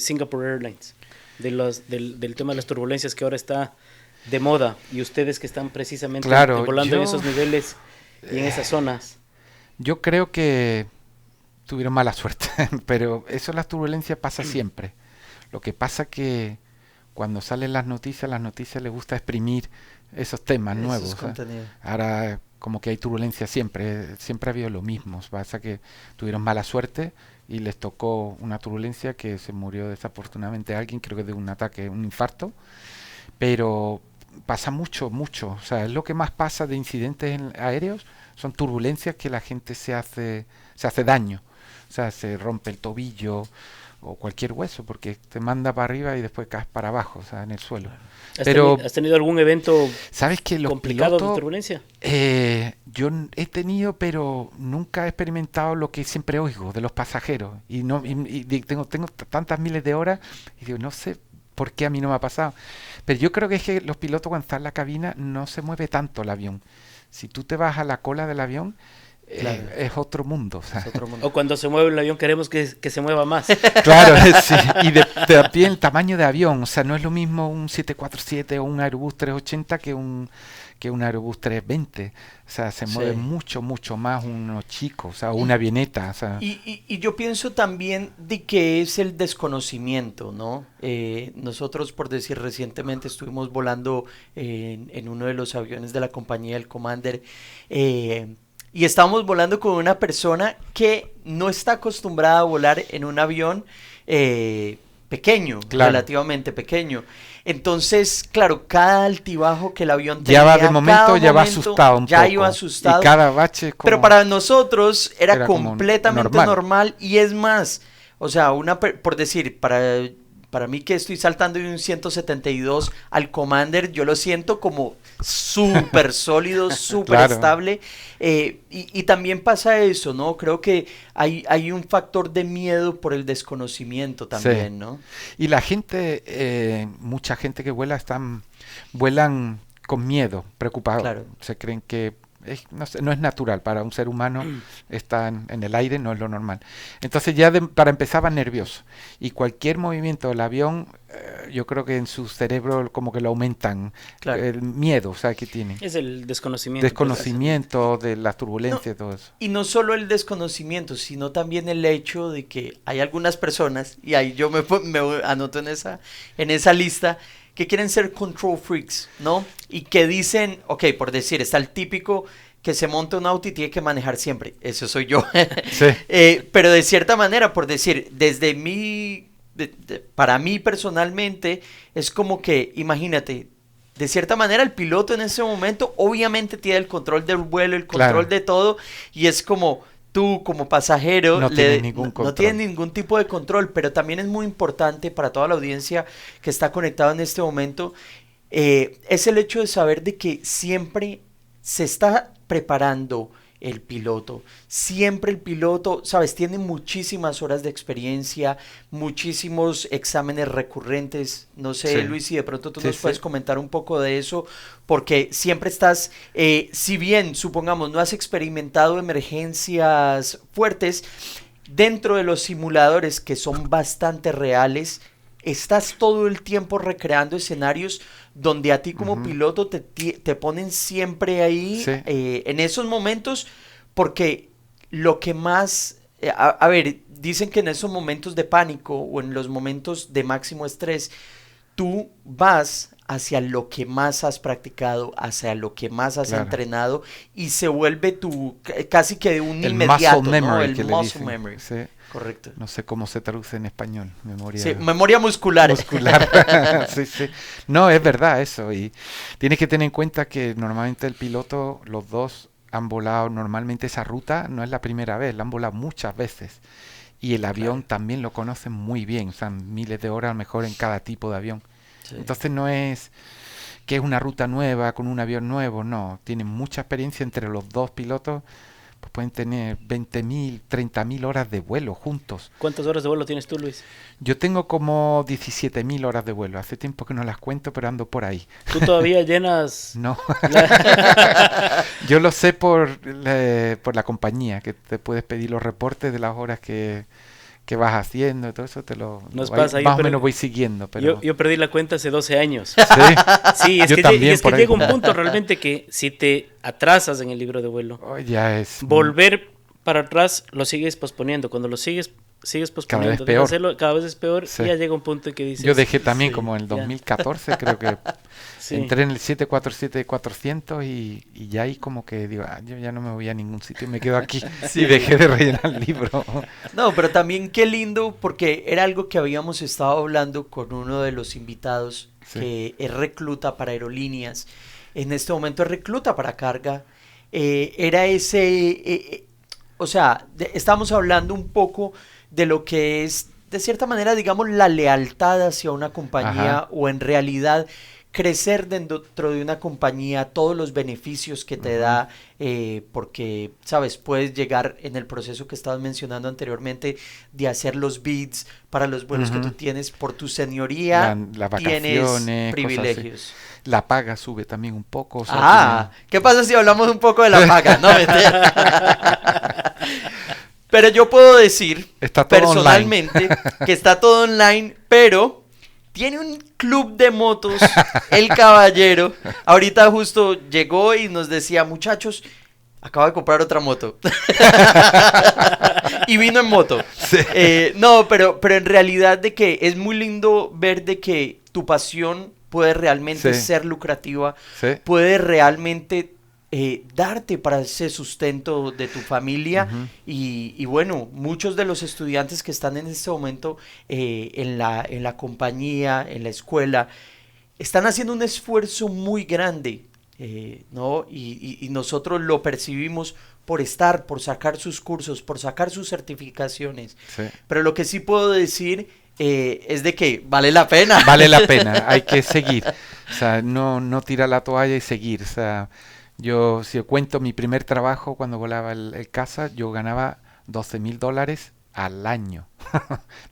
Singapore Airlines? Del tema de las turbulencias que ahora está de moda, y ustedes que están precisamente Claro, volando en yo- esos niveles y en esas zonas. Yo creo que tuvieron mala suerte, pero eso las turbulencias pasa siempre. Lo que pasa que cuando salen las noticias les gusta exprimir esos temas Eso nuevos. es contenido. Ahora como que hay turbulencia siempre ha habido lo mismo. Pasa que tuvieron mala suerte y les tocó una turbulencia que se murió desafortunadamente alguien, creo que de un ataque, un infarto, pero pasa mucho, mucho. O sea, es lo que más pasa de incidentes aéreos, son turbulencias que la gente se hace daño. O sea, se rompe el tobillo o cualquier hueso porque te manda para arriba y después caes para abajo, o sea, en el suelo. Pero, ¿Has tenido algún evento ¿sabes que los complicado de pilotos, turbulencia? he tenido, pero nunca he experimentado lo que siempre oigo de los pasajeros y no tengo tantas miles de horas y digo, no sé por qué a mí no me ha pasado. Pero yo creo que es que los pilotos cuando están en la cabina no se mueve tanto el avión. Si tú te vas a la cola del avión, Claro. es otro mundo. O sea, Es otro mundo. O cuando se mueve el avión queremos que se mueva más. claro, sí. Y también el tamaño de avión. O sea, no es lo mismo un 747 o un Airbus 380 que un Airbus 320. O sea, se mueve Sí. mucho, mucho más uno chico. O sea, una avioneta. O sea, Y yo pienso también de que es el desconocimiento, ¿no? Nosotros, por decir, recientemente estuvimos volando en uno de los aviones de la compañía, el Commander, y estábamos volando con una persona que no está acostumbrada a volar en un avión pequeño, Claro. relativamente pequeño. Entonces, claro, cada altibajo que el avión ya tenía, va de momento, cada ya va momento, asustado un ya poco. iba asustado. Y cada bache es como... Pero para nosotros era Era como completamente normal. normal. Y es más, o sea, por decir, para mí que estoy saltando de un 172 al Commander, yo lo siento como súper sólido, súper Claro. estable. Y también pasa eso, ¿no? Creo que hay un factor de miedo por el desconocimiento también, Sí. ¿no? Y la gente, mucha gente que vuelan con miedo, preocupados. Claro. Se creen que no sé, no es natural para un ser humano estar en el aire, no es lo normal. Entonces ya para empezar van nerviosos. Y cualquier movimiento del avión, yo creo que en su cerebro como que lo aumentan. Claro. El miedo, o sea, que tienen. Es el desconocimiento. Desconocimiento de las turbulencias y todo eso. Y no solo el desconocimiento, sino también el hecho de que hay algunas personas, y ahí yo me anoto en esa lista, que quieren ser control freaks, ¿no? Y que dicen, ok, por decir, está el típico que se monta un auto y tiene que manejar siempre. Eso soy yo. Sí. Pero de cierta manera, por decir, para mí personalmente, es como que, imagínate, de cierta manera el piloto en ese momento obviamente tiene el control del vuelo, el control Claro. de todo, y es como tú como pasajero No tienes ningún no control. tienes ningún tipo de control, pero también es muy importante para toda la audiencia que está conectada en este momento, es el hecho de saber de que siempre se está preparando el piloto. Siempre el piloto, sabes, tiene muchísimas horas de experiencia, muchísimos exámenes recurrentes. No sé, Sí. Luis, si de pronto tú Sí, nos sí. puedes comentar un poco de eso, porque siempre estás, si bien, supongamos, no has experimentado emergencias fuertes, dentro de los simuladores que son bastante reales, estás todo el tiempo recreando escenarios donde a ti como Ujú. piloto te ponen siempre ahí, Sí. en esos momentos, porque lo que más, a ver, dicen que en esos momentos de pánico o en los momentos de máximo estrés, tú vas hacia lo que más has practicado, hacia lo que más has Claro. entrenado y se vuelve casi que de un El inmediato, muscle ¿no? memory El que le muscle dicen. memory. Sí. Correcto. No sé cómo se traduce en español, memoria Sí, memoria muscular. muscular. Sí, sí. No, es verdad eso. Y tienes que tener en cuenta que normalmente el piloto, los dos han volado normalmente esa ruta, no es la primera vez, la han volado muchas veces. Y el avión también lo conocen muy bien, o sea, miles de horas a lo mejor en cada tipo de avión. Sí. Entonces no es que es una ruta nueva con un avión nuevo, no. Tienen mucha experiencia entre los dos pilotos, pues pueden tener 20.000, 30.000 horas de vuelo juntos. ¿Cuántas horas de vuelo tienes tú, Luis? Yo tengo como 17.000 horas de vuelo. Hace tiempo que no las cuento, pero ando por ahí. ¿Tú todavía llenas No, la- yo lo sé por la compañía, que te puedes pedir los reportes de las horas que vas haciendo y todo eso, Nos lo pasa, más o menos voy siguiendo, pero Yo perdí la cuenta hace 12 años. sí, Sí, es Yo que, también, y es que por ahí. llega un punto realmente que si te atrasas en el libro de vuelo, oh, ya es volver para atrás lo sigues posponiendo. Cuando lo sigues posponiendo, vez dejas de peor. hacerlo, cada vez es peor Sí. y ya llega un punto en que dices... Yo dejé también sí, como en el ya. 2014, creo que Sí. entré en el 747-400 y ya ahí como que digo, yo ya no me voy a ningún sitio, me quedo aquí Sí. y dejé de rellenar el libro. No, pero también qué lindo, porque era algo que habíamos estado hablando con uno de los invitados, Sí. que es recluta para aerolíneas, en este momento es recluta para carga. Era o sea, estamos hablando un poco de lo que es, de cierta manera, digamos, la lealtad hacia una compañía Ajá. o en realidad crecer dentro de una compañía, todos los beneficios que te da, porque, sabes, puedes llegar en el proceso que estabas mencionando anteriormente de hacer los bids para los vuelos que Ujú. tú tienes por tu señoría, Las tienes vacaciones, cosas así. privilegios. La paga sube también un poco. O sea, Ah, ¿qué pasa si hablamos un poco de la paga? No, mentira. Pero yo puedo decir Está todo personalmente que está todo online, pero tiene un club de motos, el caballero. Ahorita justo llegó y nos decía, muchachos, acabo de comprar otra moto. Y vino en moto. Sí. No, pero en realidad de que es muy lindo ver de que tu pasión puede realmente Sí. ser lucrativa, Sí. puede realmente darte para ese sustento de tu familia. Ujú. Y bueno, muchos de los estudiantes que están en este momento en la compañía, en la escuela, están haciendo un esfuerzo muy grande, ¿no? Y nosotros lo percibimos por sacar sus cursos, por sacar sus certificaciones. Sí. Pero lo que sí puedo decir es de que vale la pena. Vale la pena, hay que seguir. O sea, no tirar la toalla y seguir. O sea, si yo cuento mi primer trabajo cuando volaba el CASA, yo ganaba $12.000 al año.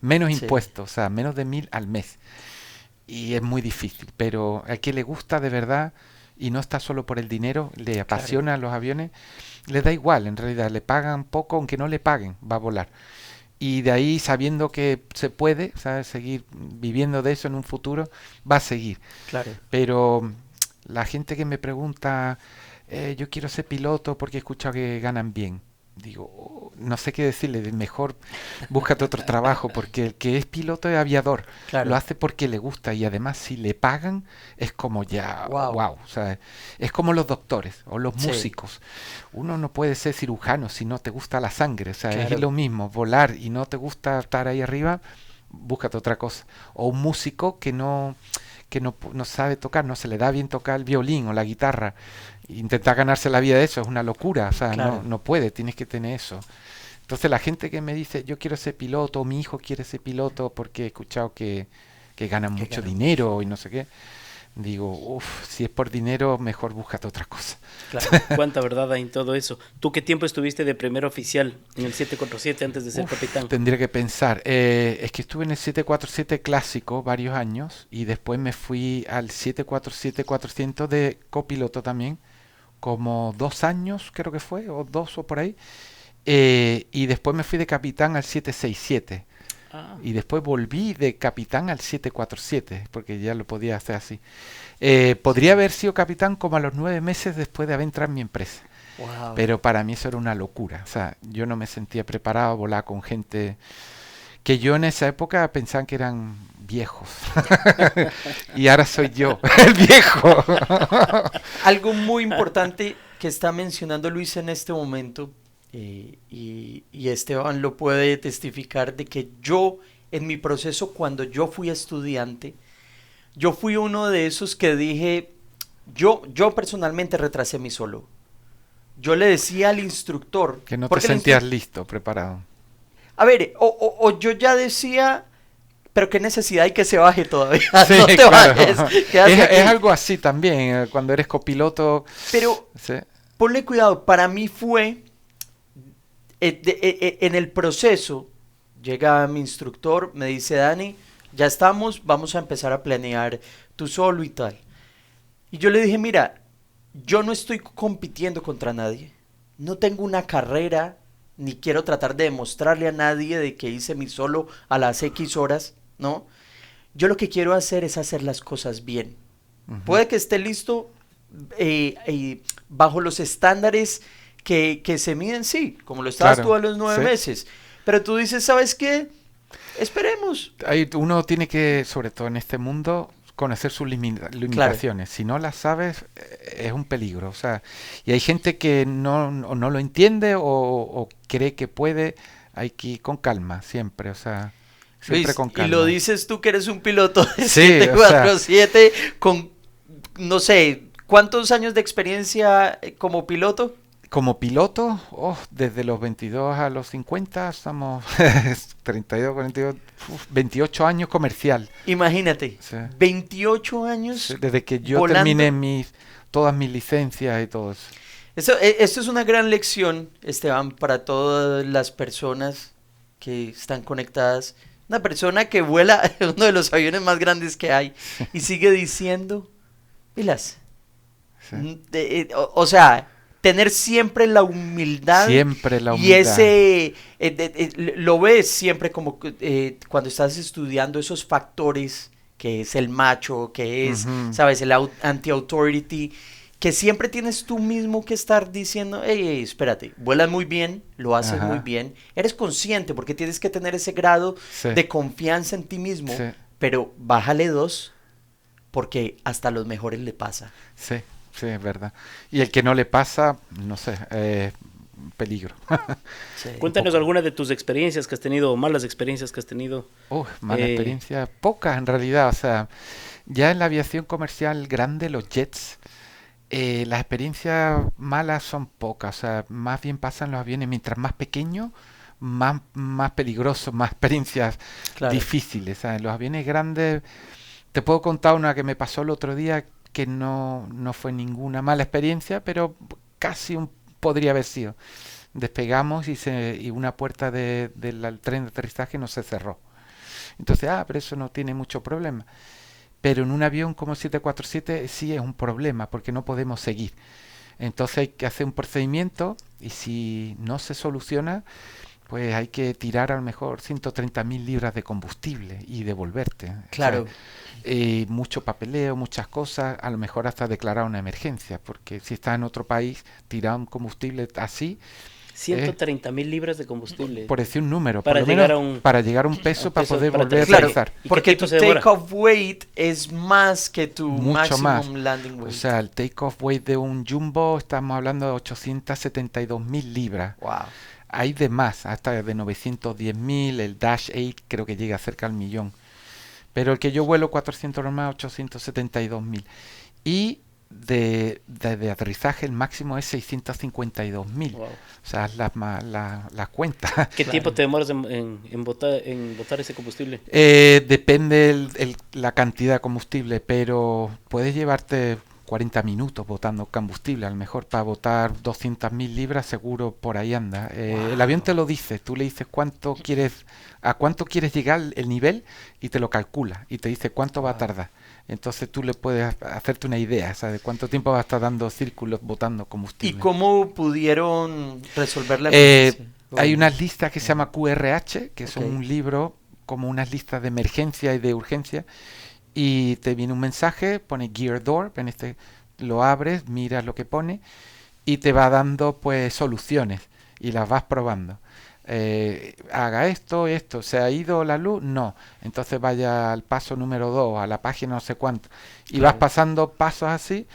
Menos Sí. impuestos, o sea, menos de 1.000 al mes. Y es muy difícil, pero a quien le gusta de verdad y no está solo por el dinero, le apasiona los aviones, le da igual, en realidad, le pagan poco, aunque no le paguen, va a volar. Y de ahí, sabiendo que se puede, ¿sabes? Seguir viviendo de eso en un futuro, va a seguir. Claro. Pero la gente que me pregunta, yo quiero ser piloto porque he escuchado que ganan bien. Digo, no sé qué decirle, mejor búscate otro trabajo, porque el que es piloto es aviador, Claro. lo hace porque le gusta y además si le pagan es como ya, Wow. wow, o sea, es como los doctores o los Sí. músicos. Uno no puede ser cirujano si no te gusta la sangre, o sea, Claro. es lo mismo, volar y no te gusta estar ahí arriba, búscate otra cosa. O un músico que no sabe tocar, no se le da bien tocar el violín o la guitarra. Intentar ganarse la vida de eso es una locura, o sea, Claro. no puede, tienes que tener eso. Entonces la gente que me dice, yo quiero ser piloto, o mi hijo quiere ser piloto porque he escuchado que ganan mucho ganan dinero y no sé qué, digo, si es por dinero, mejor búscate otra cosa. Claro. ¿Cuánta verdad hay en todo eso? ¿Tú qué tiempo estuviste de primer oficial en el 747 antes de ser capitán? Tendría que pensar. Es que estuve en el 747 clásico varios años y después me fui al 747-400 de copiloto también, como 2 años creo que fue, o 2 o por ahí. Y después me fui de capitán al 767. Ah, Y después volví de capitán al 747, porque ya lo podía hacer así. Podría haber sido capitán como a los 9 meses después de haber entrado en mi empresa. Wow. Pero para mí eso era una locura. O sea, yo no me sentía preparado a volar con gente que yo en esa época pensaba que eran viejos. Y ahora soy yo, el viejo. Algo muy importante que está mencionando Luis en este momento, y Esteban lo puede testificar, de que yo, en mi proceso, cuando yo fui estudiante, yo fui uno de esos que dije, yo personalmente retrasé mi solo. Yo le decía al instructor... Que no te porque el sentías listo, preparado. A ver, o yo ya decía, pero qué necesidad hay que se baje todavía. Sí, No te claro. bajes, quédate aquí. Es algo así también, cuando eres copiloto. Pero Sí. ponle cuidado, para mí fue, en el proceso, llega mi instructor, me dice, Dani, ya estamos, vamos a empezar a planear tú solo y tal. Y yo le dije, mira, yo no estoy compitiendo contra nadie, no tengo una carrera, ni quiero tratar de demostrarle a nadie de que hice mi solo a las X horas, ¿no? Yo lo que quiero hacer es hacer las cosas bien. Puede que esté listo bajo los estándares que se miden, sí, como lo estabas Claro, tú a los 9 sí. meses. Pero tú dices, ¿sabes qué? Esperemos. Uno tiene que, sobre todo en este mundo, conocer sus limitaciones. Si no las sabes, es un peligro. O sea, y hay gente que no lo entiende o cree que puede. Hay que ir con calma, siempre. O sea, siempre Luis, con calma. y lo dices tú que eres un piloto de Sí, 747 con, no sé, ¿cuántos años de experiencia como piloto? Como piloto, desde los 22 a los 50, estamos 32, 42, 28 años comercial. Imagínate, Sí. 28 años Sí, desde que yo volando. terminé todas mis licencias y todo eso. Esto es una gran lección, Esteban, para todas las personas que están conectadas. Una persona que vuela uno de los aviones más grandes que hay y sigue diciendo, pilas. Sí. O sea, tener siempre la humildad. Siempre la Y humildad. ese, lo ves siempre como cuando estás estudiando esos factores, que es el macho, que es, Ujú. ¿sabes? El anti-authority, que siempre tienes tú mismo que estar diciendo, hey, espérate, vuelas muy bien, lo haces Ajá. muy bien, eres consciente porque tienes que tener ese grado Sí. de confianza en ti mismo, Sí. pero bájale 2 porque hasta a los mejores le pasa. Sí, sí, es verdad. Y el que no le pasa, no sé, peligro. Sí. Cuéntanos algunas de tus experiencias que has tenido, malas experiencias que has tenido. Mala experiencia, pocas en realidad. O sea, ya en la aviación comercial grande, los jets, las experiencias malas son pocas. O sea, más bien pasan los aviones, mientras más pequeños, más peligrosos, más experiencias Claro. difíciles. O sea, en los aviones grandes, te puedo contar una que me pasó el otro día que no fue ninguna mala experiencia, pero casi podría haber sido. Despegamos y una puerta del tren de aterrizaje no se cerró. Entonces, pero eso no tiene mucho problema. Pero en un avión como 747 sí es un problema porque no podemos seguir. Entonces hay que hacer un procedimiento y si no se soluciona, pues hay que tirar a lo mejor 130.000 libras de combustible y devolverte. Claro. O sea, mucho papeleo, muchas cosas, a lo mejor hasta declarar una emergencia, porque si estás en otro país, tirar un combustible así, 130.000 libras de combustible. por decir un número, Para por lo llegar menos a para llegar a un peso, para peso poder para volver a aterrizar. aterrizar. ¿Y qué Porque tu tiempo se demora? take-off weight es más que tu Mucho más. maximum landing weight. O sea, el take-off weight de un jumbo, estamos hablando de 872.000 libras. Wow. Hay de más, hasta de 910.000, el Dash 8 creo que llega cerca al millón. Pero el que yo vuelo 400 normal, 872.000. Y de aterrizaje el máximo es 652.000. Wow. O sea, es la cuenta. ¿Qué tiempo te demoras en botar ese combustible? Depende la cantidad de combustible, pero puedes llevarte 40 minutos botando combustible, a lo mejor para botar 200.000 libras seguro por ahí anda. El avión te lo dice, tú le dices a cuánto quieres llegar el nivel y te lo calcula y te dice cuánto va a tardar. Entonces tú le puedes hacerte una idea, ¿sabes? De cuánto tiempo va a estar dando círculos botando ¿Y combustible. cómo pudieron resolver la emergencia? Hay unas listas que se llama QRH, que son Ok. un libro como unas listas de emergencia y de urgencia, y te viene un mensaje, pone Gear Door, lo abres, miras lo que pone y te va dando pues soluciones y las vas probando. haga esto, esto, ¿se ha ido la luz? No. Entonces vaya al paso número 2, a la página no sé cuánto. Y vas Claro. pasando pasos así,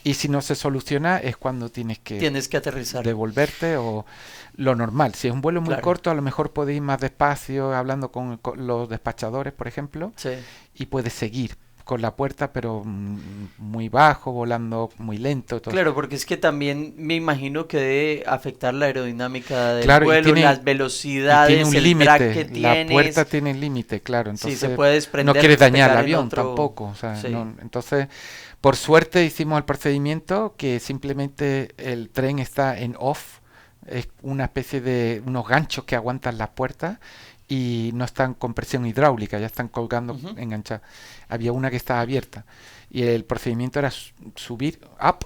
y si no se soluciona es cuando tienes Tienes que aterrizar. devolverte o lo normal. Si es un vuelo muy Claro. corto, a lo mejor puedes ir más despacio, hablando con los despachadores, por ejemplo, Sí. y puedes seguir con la puerta, pero muy bajo, volando muy lento. Todo. Claro, porque es que también me imagino que debe afectar la aerodinámica del Claro, y vuelo, tiene- las Y velocidades, tiene un el drag que límite, la tienes. puerta tiene límite, claro, Sí, entonces se puede desprender, no quieres dañar el despegar en avión otro. tampoco, o sea, Sí. entonces, por suerte hicimos el procedimiento que simplemente el tren está en off, es una especie de unos ganchos que aguantan las puertas y no están con presión hidráulica, ya están colgando Ujú. enganchadas. Había una que estaba abierta y el procedimiento era subir, up,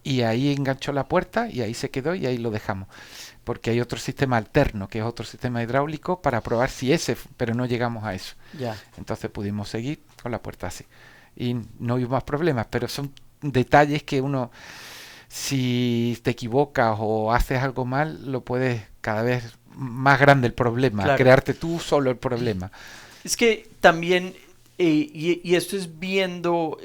y ahí enganchó la puerta y ahí se quedó y ahí lo dejamos. Porque hay otro sistema alterno, que es otro sistema hidráulico, para probar si pero no llegamos a eso. Ya. Entonces pudimos seguir con la puerta así. Y no hubo más problemas, pero son detalles que uno, si te equivocas o haces algo mal, lo puedes cada vez más grande el problema, Claro. crearte tú solo el problema. Es que también, y esto es viendo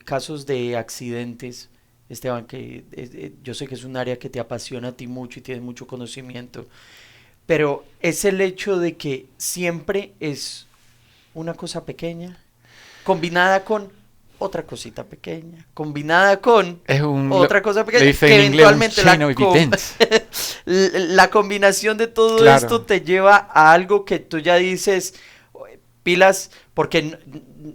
casos de accidentes, Esteban, que yo sé que es un área que te apasiona a ti mucho y tienes mucho conocimiento, pero es el hecho de que siempre es una cosa pequeña combinada con otra cosita pequeña, combinada con Es un, otra cosa le pequeña, dicen que en inglés un eventualmente chain of events. la combinación de todo Claro. esto te lleva a algo que tú ya dices, pilas, porque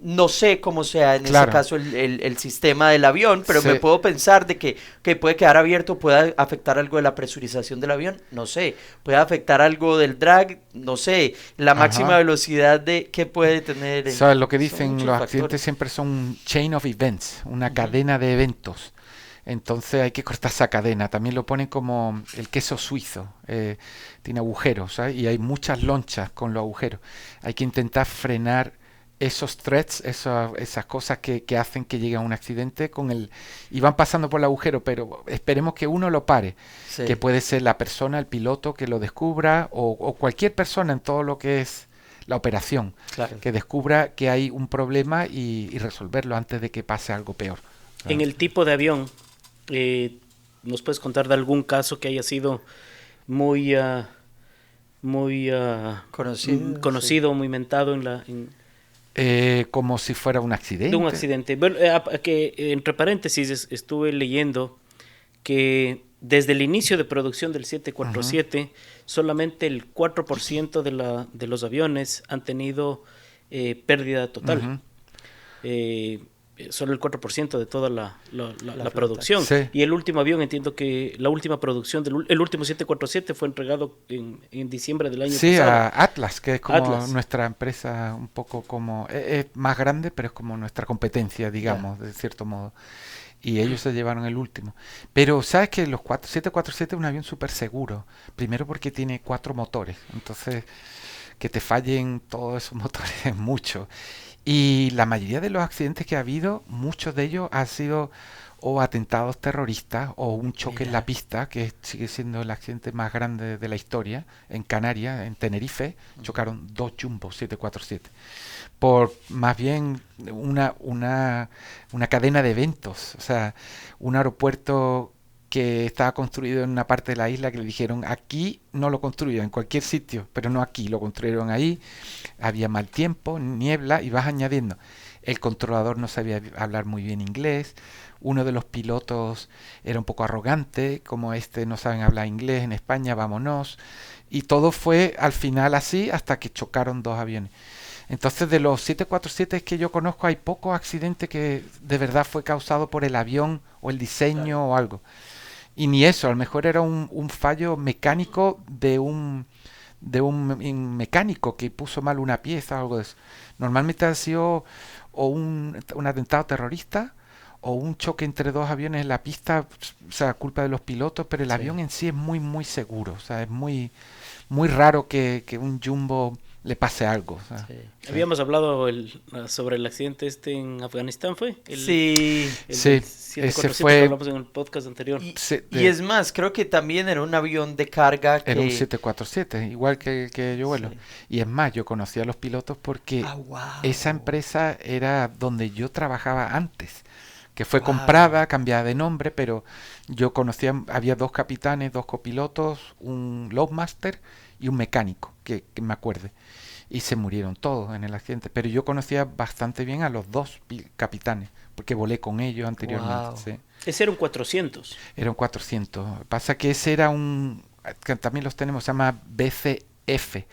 no sé cómo sea en Claro. este caso el sistema del avión, pero Sí. me puedo pensar de que puede quedar abierto, puede afectar algo de la presurización del avión, no sé, puede afectar algo del drag, no sé, la Ajá. máxima velocidad de que puede tener. ¿Sabes lo que Son dicen muchos los factores. accidentes? Siempre son un chain of events, una Ujú. cadena de eventos. Entonces hay que cortar esa cadena. También lo ponen como el queso suizo. Tiene agujeros, ¿sabes? Y hay muchas lonchas con los agujeros. Hay que intentar frenar esos threads, esas cosas que hacen que llegue a un accidente y van pasando por el agujero, pero esperemos que uno lo pare. Sí. Que puede ser la persona, el piloto que lo descubra o cualquier persona en todo lo que es la operación, Claro. que descubra que hay un problema y resolverlo antes de que pase algo peor. En el tipo de avión, ¿nos puedes contar de algún caso que haya sido muy conocido, muy mentado Como si fuera un accidente. de un accidente? Bueno, entre paréntesis estuve leyendo que desde el inicio de producción del 747 solamente el 4% de los aviones han tenido pérdida total. Ujú. Solo el 4% de toda la flota. producción. Sí. Y el último avión, entiendo que la última producción, el último 747 fue entregado en diciembre del año Sí, pasado. a Atlas, que es como Atlas. nuestra empresa, un poco como... Es más grande, pero es como nuestra competencia, digamos, de cierto modo. Y ellos se llevaron el último. Pero, ¿sabes que los 747 es un avión súper seguro? Primero porque tiene 4 motores. Entonces, que te fallen todos esos motores es mucho. Y la mayoría de los accidentes que ha habido, muchos de ellos han sido o atentados terroristas o un choque en Mira. la pista, que sigue siendo el accidente más grande de la historia, en Canarias, en Tenerife, chocaron 2 Jumbos 747. Por más bien una cadena de eventos, o sea, un aeropuerto que estaba construido en una parte de la isla que le dijeron aquí no lo construyan, en cualquier sitio, pero no aquí, lo construyeron ahí, había mal tiempo, niebla y vas añadiendo. El controlador no sabía hablar muy bien inglés, uno de los pilotos era un poco arrogante, como no saben hablar inglés en España, vámonos, y todo fue al final así hasta que chocaron 2 aviones. Entonces de los 747 que yo conozco hay pocos accidentes que de verdad fue causado por el avión o el diseño o algo. Y ni eso, a lo mejor era un fallo mecánico de un mecánico que puso mal una pieza o algo de eso. Normalmente ha sido o un atentado terrorista o un choque entre 2 aviones en la pista, o sea, culpa de los pilotos, pero el Sí. avión en sí es muy, muy seguro. O sea, es muy, muy raro que un jumbo le pase algo. O sea, Sí. Habíamos hablado sobre el accidente en Afganistán, ¿fue? Sí. Sí, del ese 747 fue- que hablamos en el podcast anterior. Y es más, creo que también era un avión de carga Era un que... 747, igual que yo vuelo. Sí. Y es más, yo conocí a los pilotos porque Ah, wow. esa empresa era donde yo trabajaba antes, que fue Wow. comprada, cambiada de nombre, pero yo conocía, había 2 capitanes, 2 copilotos, un loadmaster y un mecánico, que me acuerde. Y se murieron todos en el accidente. Pero yo conocía bastante bien a los 2 capitanes, porque volé con ellos anteriormente. Wow. Sí. Ese era un 400. Era un 400. Pasa que ese era que también los tenemos, se llama BCF,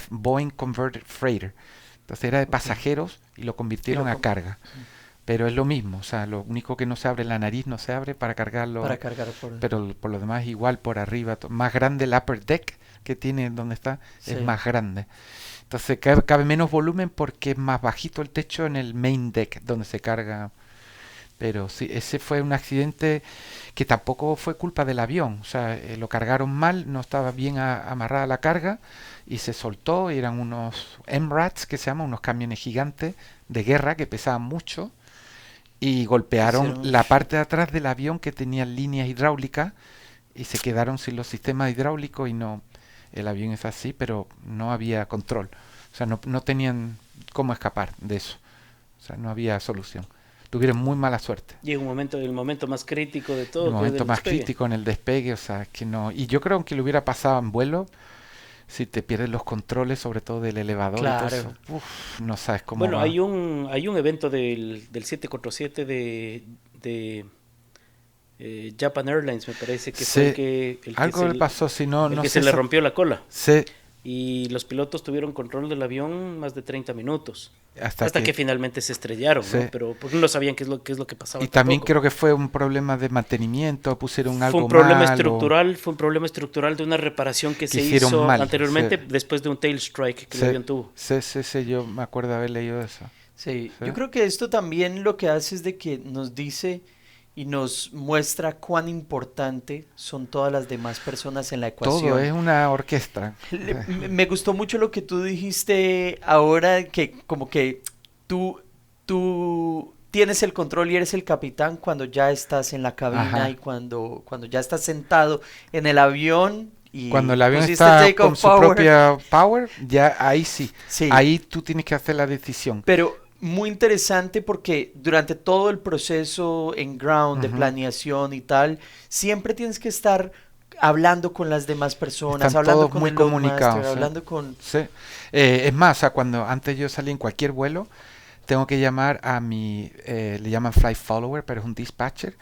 Boeing Converted Freighter. Entonces era de pasajeros y lo convirtieron a carga. Pero es lo mismo, o sea, lo único que no se abre, la nariz no se abre para cargarlo. Para cargar por... Pero por lo demás igual por arriba. Más grande el upper deck que tiene donde está, Sí. es más grande. Entonces cabe menos volumen porque es más bajito el techo en el main deck donde se carga. Pero sí, ese fue un accidente que tampoco fue culpa del avión. O sea, lo cargaron mal, no estaba bien amarrada la carga y se soltó. Eran unos MRATs que se llaman, unos camiones gigantes de guerra que pesaban mucho y golpearon Hicieron- la parte de atrás del avión que tenía líneas hidráulicas y se quedaron sin los sistemas hidráulicos y no, el avión es así, pero no había control. O sea, no tenían cómo escapar de eso. O sea, no había solución. Tuvieron muy mala suerte. Y en el momento más crítico de todo. El que es momento del más despegue. crítico en el despegue, o sea, que no. Y yo creo que lo hubiera pasado en vuelo, si te pierdes los controles, sobre todo del elevador y Claro. todo eso. Uf, no sabes cómo Bueno, va. hay un evento del 747 de Japan Airlines, me parece que fue Sí, algo le pasó, si no, el no que sé se le eso- rompió la cola. Sí, Y los pilotos tuvieron control del avión más de 30 minutos. hasta Hasta que finalmente se estrellaron, Sí. ¿no? Pero porque no sabían qué es lo que pasaba. Y también tampoco. creo que fue un problema de mantenimiento, pusieron algo Fue un problema mal o- estructural, fue un problema estructural de una reparación que se hicieron hizo mal, anteriormente sí. después de un tail strike que el Sí, avión tuvo. sí, yo me acuerdo haber leído eso. Sí, Sí. yo creo que esto también lo que hace es de que nos dice y nos muestra cuán importante son todas las demás personas en la ecuación. Todo es una orquesta. Me gustó mucho lo que tú dijiste ahora, que como que tú tienes el control y eres el capitán cuando ya estás en la cabina Ajá. y cuando ya estás sentado en el avión y Cuando el avión pusiste está take con off su power. propia power, ya ahí sí. Sí. Ahí tú tienes que hacer la decisión. Pero muy interesante porque durante todo el proceso en ground de Ujú. planeación y tal, siempre tienes que estar hablando con las demás personas, Están hablando todos con muy el loadmaster, comunicados, ¿eh? hablando con... Sí. Es más, o sea, cuando antes yo salí en cualquier vuelo, tengo que llamar a mi, le llaman flight follower, pero es un dispatcher,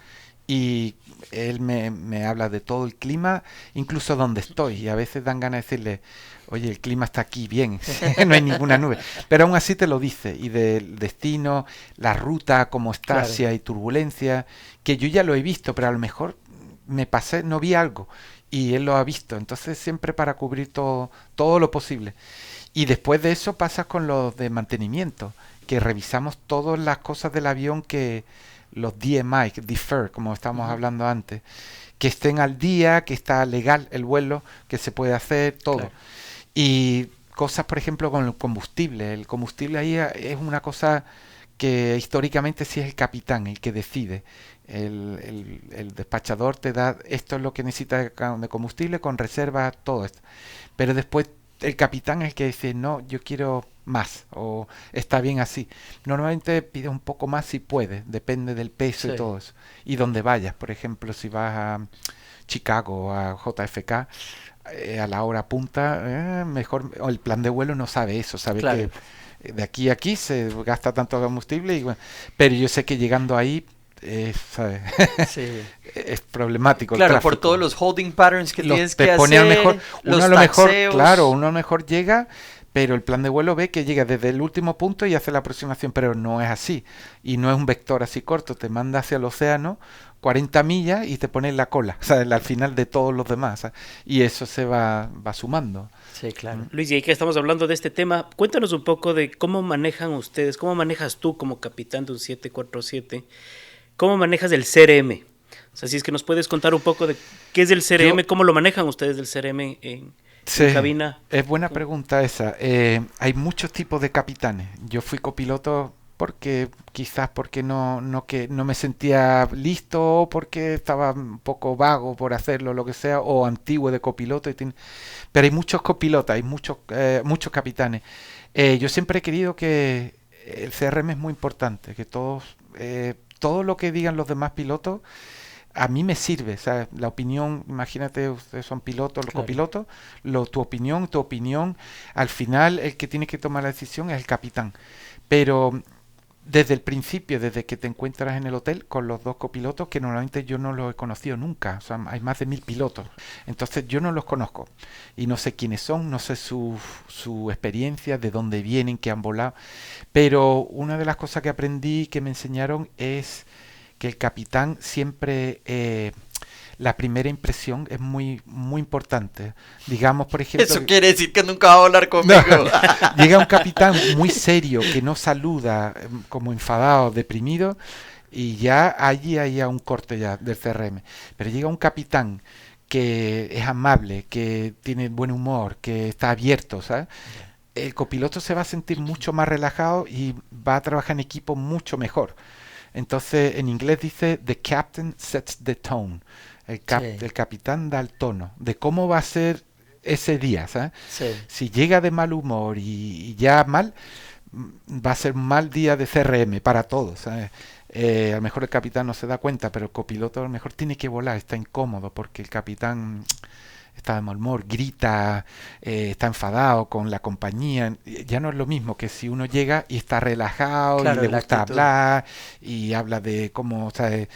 y él me habla de todo el clima, incluso donde estoy, y a veces dan ganas de decirle, oye, el clima está aquí bien, no hay ninguna nube, pero aún así te lo dice, y del destino, la ruta, cómo está, Claro. si hay turbulencia, que yo ya lo he visto, pero a lo mejor me pasé, no vi algo, y él lo ha visto, entonces siempre para cubrir todo lo posible. Y después de eso pasa con los de mantenimiento, que revisamos todas las cosas del avión que los DMI, que defer, como estábamos Ujú. hablando antes, que estén al día, que está legal el vuelo, que se puede hacer, todo. Claro. Y cosas, por ejemplo, con el combustible. El combustible ahí es una cosa que históricamente sí es el capitán el que decide. El despachador te da, esto es lo que necesita de combustible con reserva, todo esto. Pero después el capitán es el que dice, no, yo quiero más, o está bien así. Normalmente pide un poco más si puede, depende del peso Sí. y todo eso. Y donde vayas, por ejemplo, si vas a Chicago o a JFK, a la hora punta, mejor, o el plan de vuelo no sabe eso, sabe Claro. que de aquí a aquí se gasta tanto combustible, y bueno, pero yo sé que llegando ahí ¿sabes? Sí. es problemático el Claro, por tráfico. todos los holding patterns que tienes te que pone hacer, a lo mejor, los uno a lo mejor, taxeos. claro, uno a lo mejor llega, pero el plan de vuelo ve que llega desde el último punto y hace la aproximación, pero no es así, y no es un vector así corto, te manda hacia el océano 40 millas y te pone en la cola, o sea, al final de todos los demás, ¿sabes? Y eso se va sumando. Sí, claro. Luis, y ahí que estamos hablando de este tema, cuéntanos un poco de cómo manejan ustedes, cómo manejas tú como capitán de un 747, cómo manejas el CRM. O sea, si es que nos puedes contar un poco de qué es el CRM, Yo- cómo lo manejan ustedes del CRM Sí, en cabina? es buena pregunta esa. Hay muchos tipos de capitanes. Yo fui copiloto quizás porque no me sentía listo, o porque estaba un poco vago por hacerlo, lo que sea, o antiguo de copiloto. Pero hay muchos copilotos, hay muchos capitanes. Yo siempre he querido que el CRM es muy importante, que todo lo que digan los demás pilotos a mí me sirve, ¿sabes? La opinión, imagínate, ustedes son pilotos, los Claro. copilotos, tu opinión, al final el que tiene que tomar la decisión es el capitán. Pero desde el principio, desde que te encuentras en el hotel con los dos copilotos, que normalmente yo no los he conocido nunca, o sea, hay más de 1000 pilotos, entonces yo no los conozco y no sé quiénes son, no sé su experiencia, de dónde vienen, qué han volado, pero una de las cosas que aprendí, que me enseñaron, es que el capitán siempre, la primera impresión es muy, muy importante. Digamos, por ejemplo... Eso quiere decir que nunca va a hablar conmigo. No, llega un capitán muy serio que no saluda, como enfadado, deprimido, y ya allí hay un corte ya del CRM. Pero llega un capitán que es amable, que tiene buen humor, que está abierto, ¿sabes? El copiloto se va a sentir mucho más relajado y va a trabajar en equipo mucho mejor. Entonces, en inglés dice, the captain sets the tone. Sí. El capitán da el tono de cómo va a ser ese día, ¿sabes? Sí. Si llega de mal humor y ya mal, va a ser un mal día de CRM para todos, ¿sabes? A lo mejor el capitán no se da cuenta, pero el copiloto a lo mejor tiene que volar, está incómodo porque el capitán está de mal humor, grita, está enfadado con la compañía. Ya no es lo mismo que si uno llega y está relajado, Claro, y le la gusta actitud. hablar y habla de cómo, ¿sabes?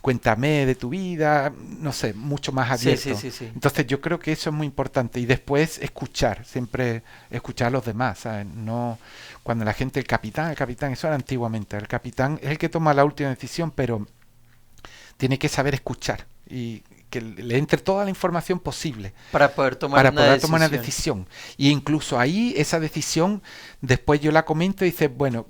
Cuéntame de tu vida, no sé, mucho más Sí, abierto. sí. Entonces yo creo que eso es muy importante. Y después escuchar, siempre escuchar a los demás, ¿sabes? No, cuando la gente, el capitán, eso era antiguamente. El capitán es el que toma la última decisión, pero tiene que saber escuchar y que le entre toda la información posible Para poder tomar para una poder decisión. tomar una decisión. Y incluso ahí, esa decisión, después yo la comento y dice, bueno,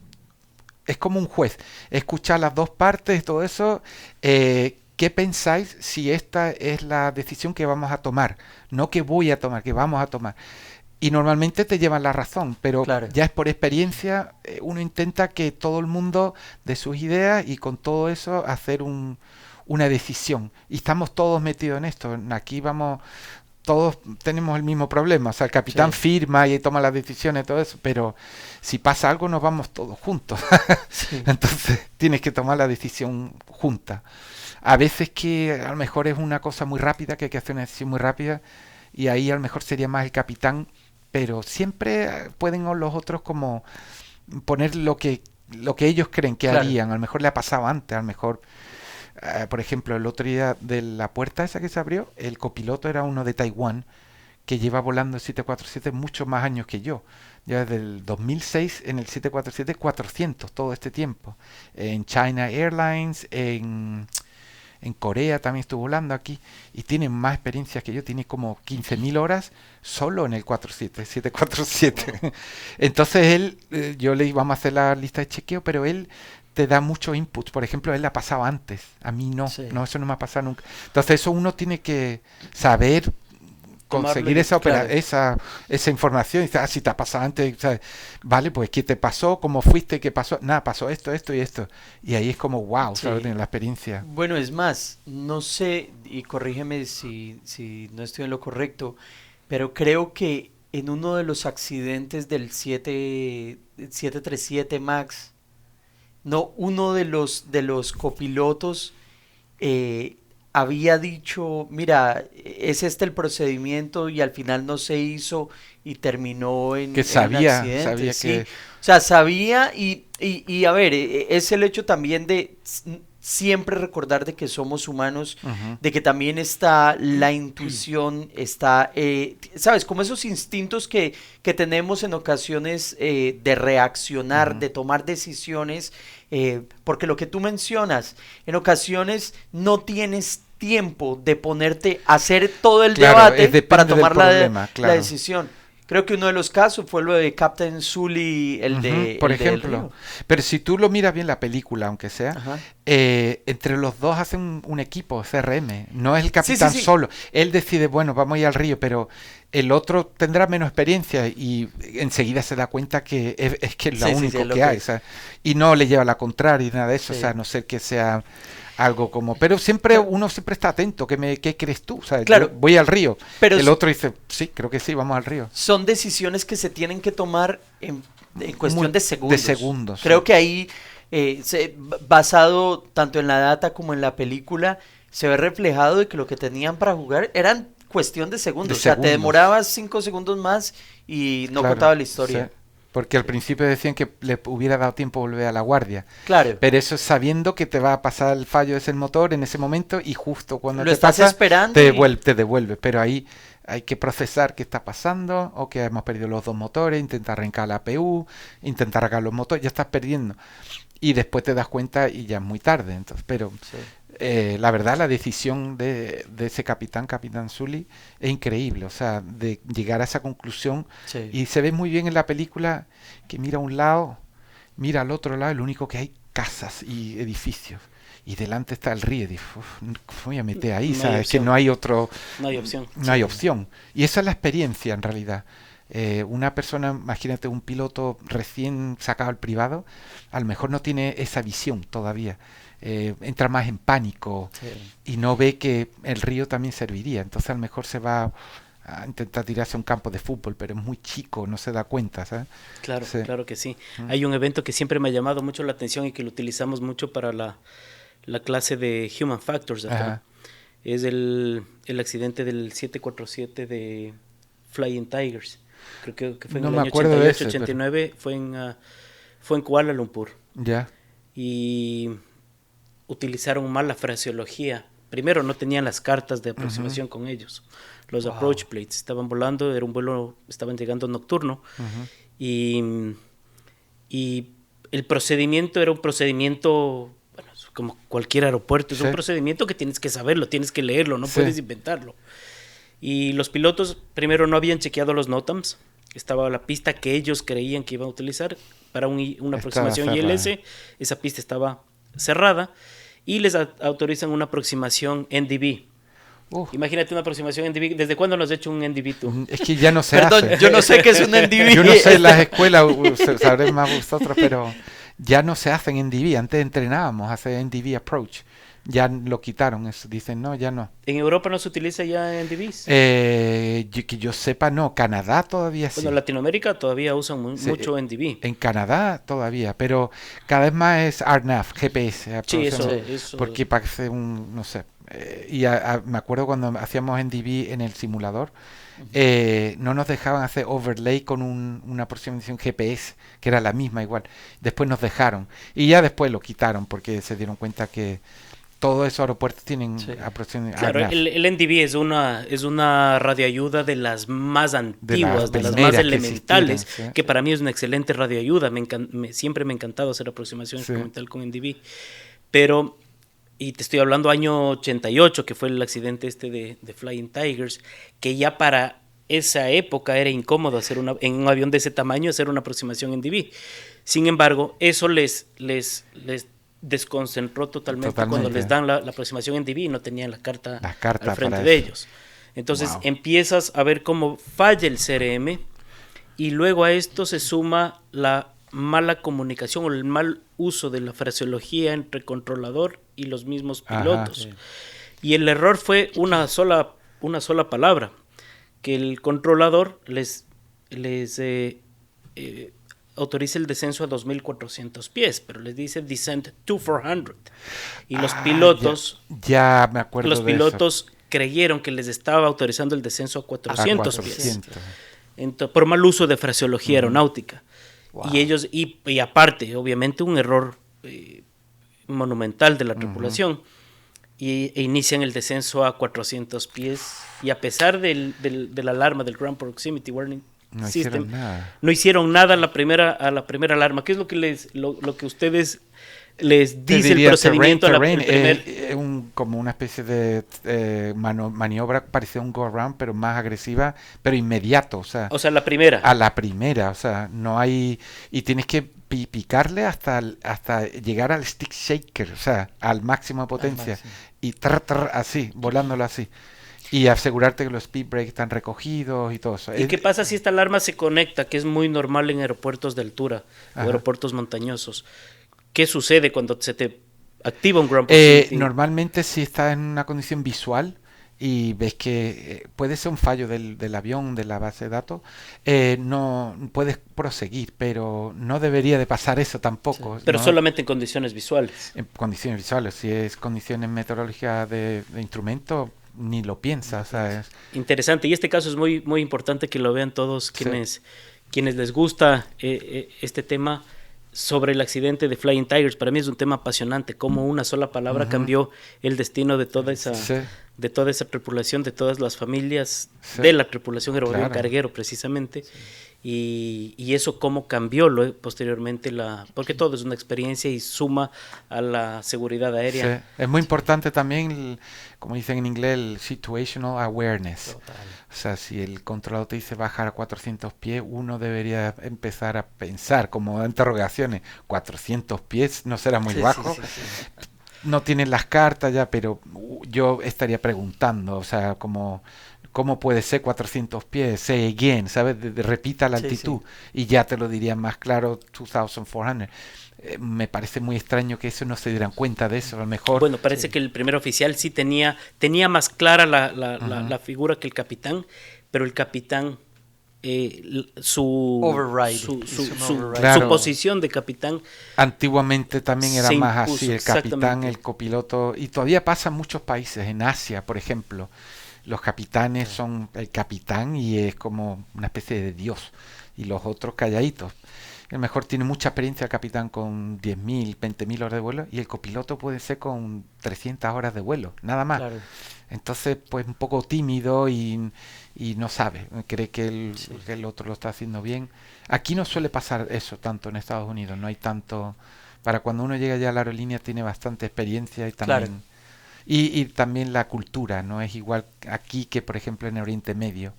es como un juez, escuchar las dos partes, todo eso, ¿qué pensáis si esta es la decisión que vamos a tomar? No que voy a tomar, que vamos a tomar. Y normalmente te llevan la razón, pero Claro. ya es por experiencia, uno intenta que todo el mundo dé sus ideas y con todo eso hacer una decisión. Y estamos todos metidos en esto. Aquí todos tenemos el mismo problema. O sea, el capitán Sí. firma y toma las decisiones y todo eso, pero si pasa algo nos vamos todos juntos. Sí. Entonces tienes que tomar la decisión junta. A veces que a lo mejor es una cosa muy rápida, que hay que hacer una decisión muy rápida, y ahí a lo mejor sería más el capitán, pero siempre pueden los otros como poner lo que ellos creen que Claro. harían. A lo mejor le ha pasado antes, a lo mejor por ejemplo, el otro día de la puerta esa que se abrió, el copiloto era uno de Taiwán que lleva volando el 747 muchos más años que yo. Ya desde el 2006 en el 747 400 todo este tiempo. En China Airlines, en Corea también estuvo volando aquí y tiene más experiencias que yo, tiene como 15.000 horas solo en el 747. Entonces él, yo le íbamos a hacer la lista de chequeo, pero él te da muchos inputs. Por ejemplo, él la ha pasado antes, a mí no, Sí. no, eso no me ha pasado nunca. Entonces eso uno tiene que saber conseguir Tomarlo y- claro. esa información y dice, si te ha pasado antes, ¿sabes? Vale, pues ¿qué te pasó? ¿Cómo fuiste? ¿Qué pasó? Nada, pasó esto y esto. Y ahí es como, wow, Sí. ¿sabes? La experiencia. Bueno, es más, no sé, y corrígeme si no estoy en lo correcto, pero creo que en uno de los accidentes del 737 MAX, no, uno de los copilotos eh, había dicho, mira, es este el procedimiento y al final no se hizo y terminó Que en un sabía accidente, sí. que... O sea, sabía y a ver, es el hecho también de siempre recordar de que somos humanos, Ujú. de que también está la intuición, está, ¿sabes? Como esos instintos que tenemos en ocasiones de reaccionar, Ujú. de tomar decisiones, porque lo que tú mencionas, en ocasiones no tienes tiempo de ponerte a hacer todo el Claro, debate depende para del tomar problema, la claro. decisión. Creo que uno de los casos fue lo de Captain Sully, por el del ejemplo. río. Pero si tú lo miras bien la película, aunque sea, Ajá. entre los dos hacen un equipo, CRM. No es el Sí, capitán sí, sí. solo. Él decide, bueno, vamos a ir al río, pero el otro tendrá menos experiencia y enseguida se da cuenta que es que es lo Sí, sí, único sí, es lo que que hay. O es. sea, y no le lleva la contraria y nada de eso. Sí. O sea, a no ser que sea algo como... Pero siempre uno siempre está atento. ¿Qué crees tú? O sea, Claro. yo voy al río. Pero El sí- otro dice, sí, creo que sí, vamos al río. Son decisiones que se tienen que tomar en cuestión Muy- de segundos. de segundos, Creo sí. que ahí, basado tanto en la data como en la película, se ve reflejado de que lo que tenían para jugar eran cuestión de segundos. De O sea, te segundos. demorabas 5 segundos más y no Claro, contaba la historia. sí. Porque al principio decían que le hubiera dado tiempo volver a la guardia. Claro. Pero eso sabiendo que te va a pasar el fallo de ese motor en ese momento y justo cuando Lo te estás pasa, esperando te y- devuelve. Pero ahí hay que procesar qué está pasando o que hemos perdido los dos motores, intentar arrancar la APU, intentar arrancar los motores, ya estás perdiendo. Y después te das cuenta y ya es muy tarde. Entonces, pero Sí. la verdad, la decisión de ese capitán Sully, es increíble. O sea, de llegar a esa conclusión. Sí. Y se ve muy bien en la película que mira a un lado, mira al otro lado, y lo único que hay casas y edificios. Y delante está el río. Y digo, ¿cómo voy a meter ahí? No hay ¿Sabes? Que opción. no hay otro, No hay opción. no hay opción. Y esa es la experiencia en realidad. Una persona, imagínate un piloto recién sacado al privado, a lo mejor no tiene esa visión todavía. Entra más en pánico Sí. y no ve que el río también serviría. Entonces a lo mejor se va a intentar tirarse a un campo de fútbol, pero es muy chico, no se da cuenta, ¿sabes? Claro, Sí. claro que sí. Hay un evento que siempre me ha llamado mucho la atención y que lo utilizamos mucho para la clase de Human Factors acá. Ajá. Es el accidente del 747 de Flying Tigers. Creo que fue en No el me año acuerdo de 88, ese, pero- 89, fue en Kuala Lumpur. Ya. Y utilizaron mal la fraseología. Primero no tenían las cartas de aproximación con ellos. Los Wow. approach plates estaban volando, era un vuelo, estaban llegando nocturno. Y el procedimiento era un procedimiento, bueno, es como cualquier aeropuerto, es Sí. un procedimiento que tienes que saberlo, tienes que leerlo, no Sí. puedes inventarlo. Y los pilotos primero no habían chequeado los NOTAMs, estaba la pista que ellos creían que iban a utilizar para una Estaba aproximación cerrada. ILS, esa pista estaba cerrada y les autorizan una aproximación NDB. Imagínate una aproximación NDB, ¿desde cuándo lo has hecho un NDB tú? Es que ya no se Perdón, hace. yo no sé qué es un NDB. Yo no sé en las escuelas, sabréis más vosotros, pero ya no se hacen NDB. Antes entrenábamos a hacer NDB approach. Ya lo quitaron, eso. Dicen, no, ya no. ¿En Europa no se utiliza ya NDBs? Que yo sepa, no. Canadá todavía sí. Bueno, en Latinoamérica todavía usan Sí, mucho NDB. En Canadá todavía, pero cada vez más es RNAV, GPS. Sí, aproximadamente, eso. Porque parece un, no sé. Me acuerdo cuando hacíamos NDB en el simulador, no nos dejaban hacer overlay con una aproximación GPS, que era la misma igual. Después nos dejaron. Y ya después lo quitaron porque se dieron cuenta que todos esos aeropuertos tienen Sí. aproximación Claro, RNAV. el NDB es una radioayuda de las más antiguas, de las primeras más que elementales, existieron, sí. que para mí es una excelente radioayuda. Siempre me ha encantado hacer aproximaciones Sí. experimental con NDB. Pero, y te estoy hablando año 88, que fue el accidente de Flying Tigers, que ya para esa época era incómodo hacer en un avión de ese tamaño hacer una aproximación NDB. Sin embargo, eso les desconcentró totalmente cuando les dan la aproximación en DB y no tenían la carta al frente para de eso. ellos. Entonces Wow. empiezas a ver cómo falla el CRM y luego a esto se suma la mala comunicación o el mal uso de la fraseología entre controlador y los mismos pilotos. Ajá, Y el error fue una sola palabra, que el controlador les autoriza el descenso a 2.400 pies, pero les dice descent to 400. Y los pilotos, ya me acuerdo los de eso. pilotos creyeron que les estaba autorizando el descenso a 400 pies. 400. Por mal uso de fraseología aeronáutica. Wow. Y ellos, y aparte, obviamente un error monumental de la tripulación, e inician el descenso a 400 pies, y a pesar de la alarma del Ground Proximity Warning No System, hicieron nada. no hicieron nada a la primera alarma. ¿Qué es lo que ustedes les Te dice el diría procedimiento terrain, el primer... como una especie de maniobra parecida a un go around, pero más agresiva, pero inmediato, o sea, O sea, la primera. a la primera, o sea, no hay, y tienes que picarle hasta llegar al stick shaker, o sea, al máximo de potencia, y así, volándolo así. Y asegurarte que los speed brakes están recogidos y todo eso. ¿Y qué pasa si esta alarma se conecta, que es muy normal en aeropuertos de altura o Ajá. aeropuertos montañosos? ¿Qué sucede cuando se te activa un ground proximity? Normalmente si estás en una condición visual y ves que puede ser un fallo del avión, de la base de datos, no puedes proseguir, pero no debería de pasar eso tampoco. Pero ¿no? solamente en condiciones visuales. En condiciones visuales, si es condiciones meteorológicas de instrumento, ni lo piensas. O sea, Interesante. Y este caso es muy, muy importante que lo vean todos quienes les gusta este tema sobre el accidente de Flying Tigers. Para mí es un tema apasionante, cómo una sola palabra cambió el destino de toda esa... de toda esa tripulación, de todas las familias de la tripulación aeroavión carguero precisamente, y eso cómo cambió posteriormente porque todo es una experiencia y suma a la seguridad aérea. Sí. Es muy importante también, como dicen en inglés, el situational awareness. Total. O sea, si el controlador te dice bajar a 400 pies, uno debería empezar a pensar como interrogaciones. 400 pies no será muy bajo. Sí. No tienen las cartas ya, pero yo estaría preguntando, o sea, ¿cómo puede ser 400 pies? Say again, ¿sabes? Repita la altitud y ya te lo dirían más claro, 2,400. Me parece muy extraño que eso no se dieran cuenta de eso, a lo mejor. Bueno, parece que el primer oficial sí tenía más clara la figura que el capitán, pero el capitán... su posición de capitán antiguamente también era más impuso, así, el capitán, el copiloto, y todavía pasa en muchos países, en Asia por ejemplo, los capitanes son el capitán y es como una especie de dios, y los otros calladitos. A lo mejor tiene mucha experiencia el capitán con 10.000, 20.000 horas de vuelo, y el copiloto puede ser con 300 horas de vuelo, nada más. Claro. Entonces, pues un poco tímido y no sabe, cree que el otro lo está haciendo bien. Aquí no suele pasar eso tanto en Estados Unidos, no hay tanto... Para cuando uno llega ya a la aerolínea tiene bastante experiencia y también... Y también la cultura, no es igual aquí que, por ejemplo, en Oriente Medio,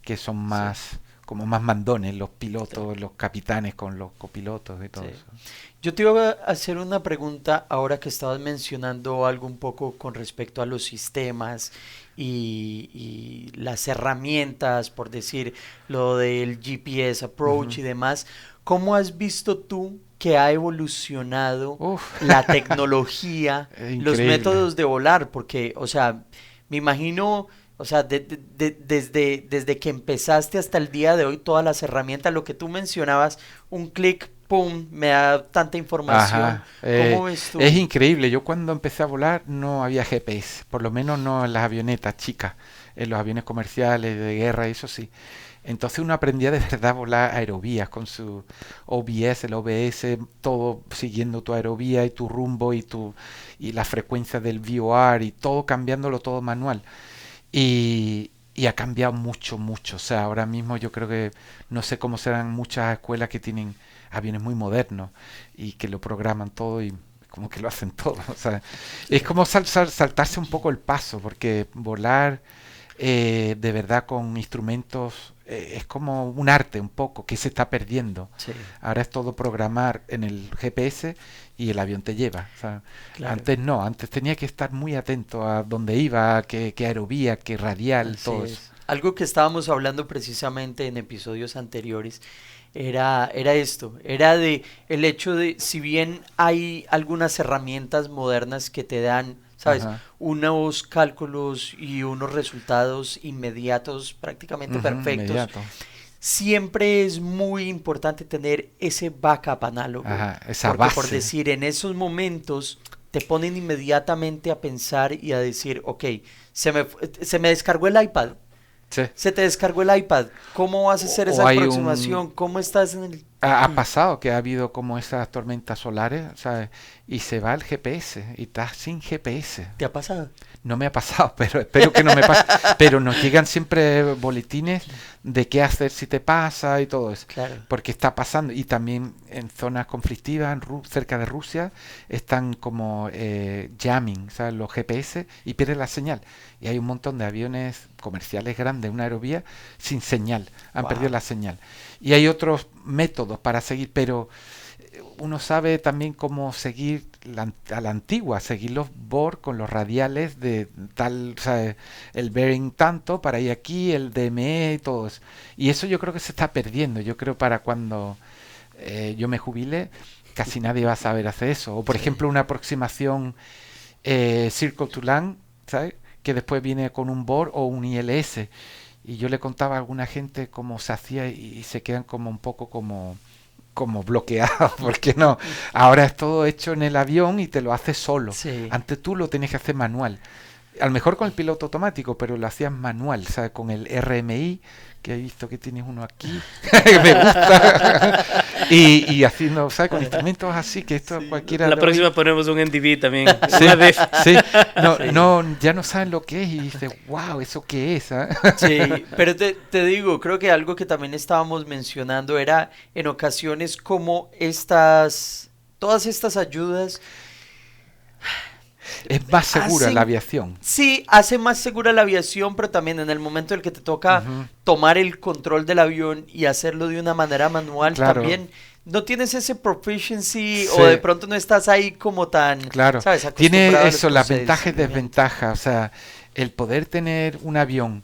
que son más... como más mandones los pilotos, los capitanes con los copilotos y todo eso. Yo te iba a hacer una pregunta ahora que estabas mencionando algo un poco con respecto a los sistemas y las herramientas, por decir lo del GPS approach y demás. ¿Cómo has visto tú que ha evolucionado la tecnología, los métodos de volar? Porque, o sea, me imagino... O sea, desde que empezaste hasta el día de hoy, todas las herramientas, lo que tú mencionabas, un clic, pum, me da tanta información. ¿Cómo ves tú? Es increíble. Yo cuando empecé a volar no había GPS, por lo menos no en las avionetas chicas, en los aviones comerciales de guerra, eso sí. Entonces uno aprendía de verdad a volar aerovías con su OBS, el OBS, todo siguiendo tu aerovía y tu rumbo y la frecuencia del VOR y todo cambiándolo todo manual. Y ha cambiado mucho. O sea, ahora mismo yo creo que no sé cómo serán muchas escuelas que tienen aviones muy modernos y que lo programan todo y como que lo hacen todo. O sea, es como saltarse un poco el paso, porque volar de verdad con instrumentos es como un arte un poco que se está perdiendo. Ahora es todo programar en el GPS y el avión te lleva. O sea, antes no, antes tenía que estar muy atento a dónde iba, qué aerovía, qué radial, todo eso. Algo que estábamos hablando precisamente en episodios anteriores era esto, era de el hecho de, si bien hay algunas herramientas modernas que te dan, ¿sabes? Unos cálculos y unos resultados inmediatos, prácticamente perfectos. Inmediato. Siempre es muy importante tener ese backup análogo. Esa porque base. Por decir, en esos momentos te ponen inmediatamente a pensar y a decir, ok, se me descargó el iPad. Se te descargó el iPad. ¿Cómo vas a hacer esa aproximación? ¿Cómo estás en el Ha pasado que ha habido como esas tormentas solares, ¿sabes? Y se va el GPS y estás sin GPS. ¿Te ha pasado? No me ha pasado, pero espero que no me pase. Pero nos llegan siempre boletines de qué hacer si te pasa y todo eso. Claro. Porque está pasando. Y también en zonas conflictivas, cerca de Rusia, están como jamming, ¿sabes? Los GPS y pierden la señal. Y hay un montón de aviones comerciales grandes, una aerovía, sin señal. Han perdido la señal. Y hay otros métodos para seguir, pero uno sabe también cómo seguir a la antigua, seguir los BOR con los radiales de tal, o sea, el bearing tanto para ir aquí, el DME y todo eso. Y eso yo creo que se está perdiendo. Yo creo para cuando yo me jubile, casi nadie va a saber hacer eso. O por ejemplo una aproximación Circle to Land, ¿sabes? Que después viene con un BOR o un ILS. Y yo le contaba a alguna gente cómo se hacía y se quedan como un poco como bloqueados, porque no, ahora es todo hecho en el avión y te lo haces solo. Sí. Antes tú lo tenías que hacer manual. A lo mejor con el piloto automático, pero lo hacías manual, ¿sabes? Con el RMI, que he visto que tienes uno aquí, que me gusta, y haciendo, ¿sabes? Con instrumentos así, que esto cualquiera... La próxima ponemos un NDV también. Sí, Una vez. sí. No, Sí. no, ya no saben lo que es y dices, wow, ¿eso qué es? ¿Ah? Sí, pero te digo, creo que algo que también estábamos mencionando era en ocasiones como todas estas ayudas Es más segura hacen- la aviación. sí, hace más segura la aviación, pero también en el momento en el que te toca Ujú. tomar el control del avión y hacerlo de una manera manual, Claro. también no tienes ese proficiency Sí. o de pronto no estás ahí como tan, Claro, ¿sabes? tiene acostumbrado a los eso, las ventajas y procedimientos. desventajas. O sea, el poder tener un avión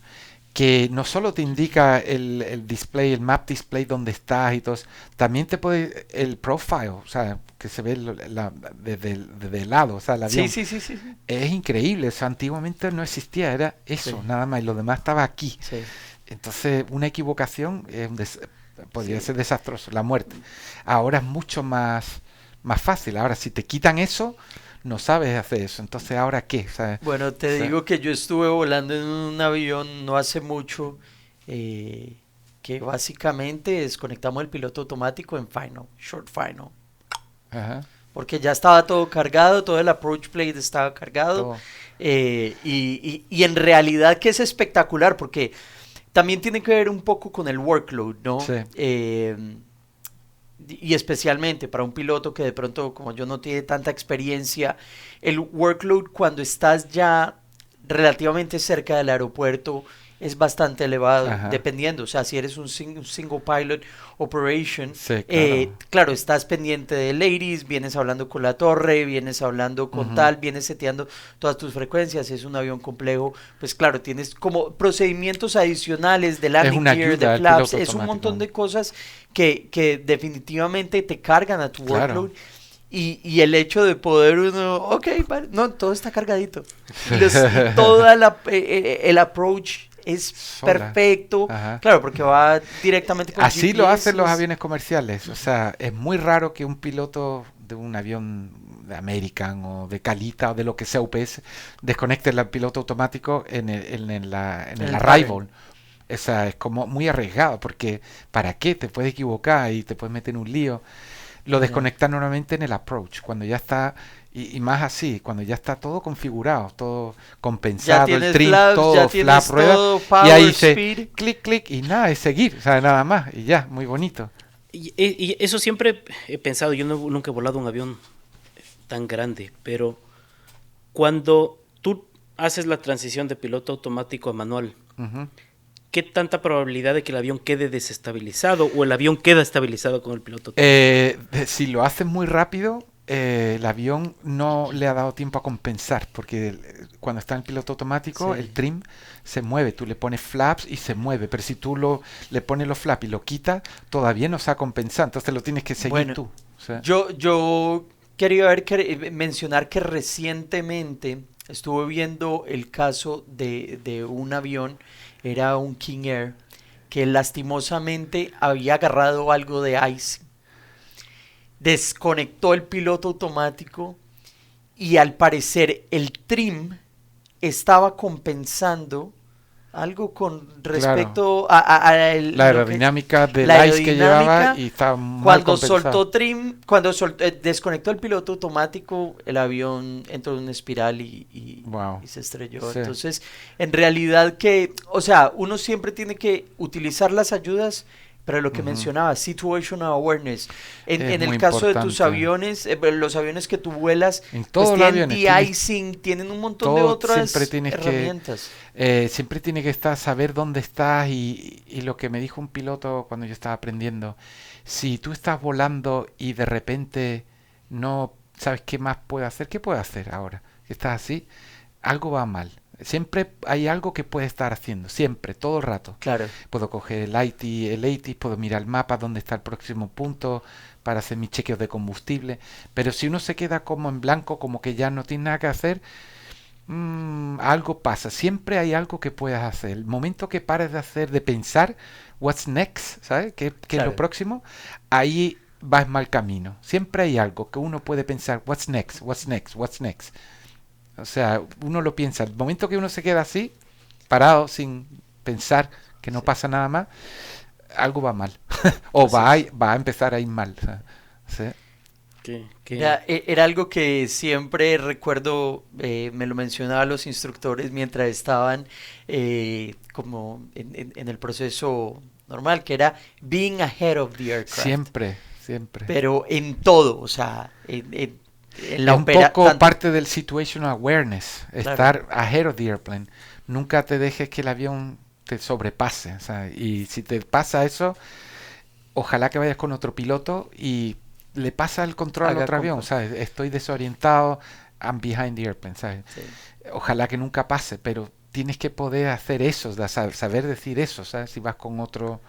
que no solo te indica el display, el map display donde estás y todo eso, también te puede el profile, o sea, que se ve desde el lado, o sea, el avión. Sí, sí, sí, sí, sí. Es increíble, o sea, antiguamente no existía, era eso, Sí. nada más, y lo demás estaba aquí. Sí. Entonces, una equivocación podría Sí. ser desastroso, la muerte. Ahora es mucho más fácil. Ahora, si te quitan eso, no sabes hacer eso. Entonces, ¿ahora qué? ¿Sabes? Bueno, te Sí. digo que yo estuve volando en un avión no hace mucho, que básicamente desconectamos el piloto automático en final, short final, Ajá, porque ya estaba todo cargado, todo el approach plate estaba cargado, todo. y en realidad que es espectacular, porque también tiene que ver un poco con el workload, ¿no? Sí. Y especialmente para un piloto que de pronto, como yo, no tiene tanta experiencia, el workload cuando estás ya relativamente cerca del aeropuerto es bastante elevado, Ajá. dependiendo, o sea, si eres un single pilot operation, Sí, claro. claro, estás pendiente de ladies, vienes hablando con la torre, vienes hablando con Ujú. tal, vienes seteando todas tus frecuencias, es un avión complejo, pues claro, tienes como procedimientos adicionales de landing una gear, ayuda de al flaps, piloto es un automático. montón de cosas que definitivamente te cargan a tu Claro. workload. Y el hecho de poder uno, ok, vale, no, todo está cargadito. Y toda el approach es Sola. perfecto. Ajá. Claro, porque va directamente con Así lo GPS, hacen los es- aviones comerciales. O sea, es muy raro que un piloto de un avión de American o de Calita o de lo que sea UPS desconecte el piloto automático en En el arrival. O sea, es como muy arriesgado porque ¿para qué? Te puedes equivocar y te puedes meter en un lío. Lo Ya. desconectan normalmente en el approach, cuando ya está, y más así, cuando ya está todo configurado, todo Ya compensado, el tienes trim, flaps, todo, ya flap, tienes rueda, todo, y power, ahí dice speed. clic, clic, y nada, es seguir, o sea, nada más, y ya, muy bonito. Y eso siempre he pensado, yo nunca he volado un avión tan grande, pero cuando tú haces la transición de piloto automático a manual, Ujú. ¿qué tanta probabilidad de que el avión quede desestabilizado o el avión queda estabilizado con el piloto automático? Si lo haces muy rápido, el avión no le ha dado tiempo a compensar, porque cuando está en el piloto automático, Sí. el trim se mueve, tú le pones flaps y se mueve, pero si tú le pones los flaps y lo quitas, todavía no se ha compensado, entonces lo tienes que seguir Bueno, tú. O sea, Yo quería mencionar que recientemente estuve viendo el caso de un avión, era un King Air, que lastimosamente había agarrado algo de ice, desconectó el piloto automático y al parecer el trim estaba compensando algo con respecto a la aerodinámica del la ice que llevaba aerodinámica, y estaba mal cuando compensado. soltó trim, desconectó el piloto automático, el avión entró en una espiral y se estrelló. Sí. Entonces, en realidad o sea, uno siempre tiene que utilizar las ayudas, pero lo que mencionaba, situational awareness. En el caso de tus aviones, los aviones que tú vuelas, en todos pues los tienen aviones, de-icing, tienen un montón de otras herramientas. Siempre tiene que saber dónde estás y lo que me dijo un piloto cuando yo estaba aprendiendo, si tú estás volando y de repente no sabes qué más puedes hacer, ¿qué puedes hacer ahora? Que estás así, algo va mal. Siempre hay algo que puedes estar haciendo, siempre, todo el rato. Claro. Puedo coger el ATIS, puedo mirar el mapa, dónde está el próximo punto para hacer mis chequeos de combustible. Pero si uno se queda como en blanco, como que ya no tiene nada que hacer, algo pasa. Siempre hay algo que puedas hacer. El momento que pares de pensar, what's next, ¿sabes? ¿Qué es lo próximo? Ahí vas mal camino. Siempre hay algo que uno puede pensar, what's next, what's next, what's next. O sea, uno lo piensa. El momento que uno se queda así, parado, sin pensar que no pasa nada más, algo va mal. O va a empezar a ir mal. ¿Sí? Era algo que siempre recuerdo, me lo mencionaban los instructores mientras estaban como en el proceso normal, que era being ahead of the aircraft. Siempre. Pero en todo, o sea, en la un poco parte del situational awareness, estar ahead of the airplane. Nunca te dejes que el avión te sobrepase, o sea, y si te pasa eso, ojalá que vayas con otro piloto y le pasa el control al otro avión, ¿sabes? Estoy desorientado, I'm behind the airplane, ¿sabes? Sí. Ojalá que nunca pase, pero tienes que poder hacer eso, saber decir eso, ¿sabes? Si vas con otro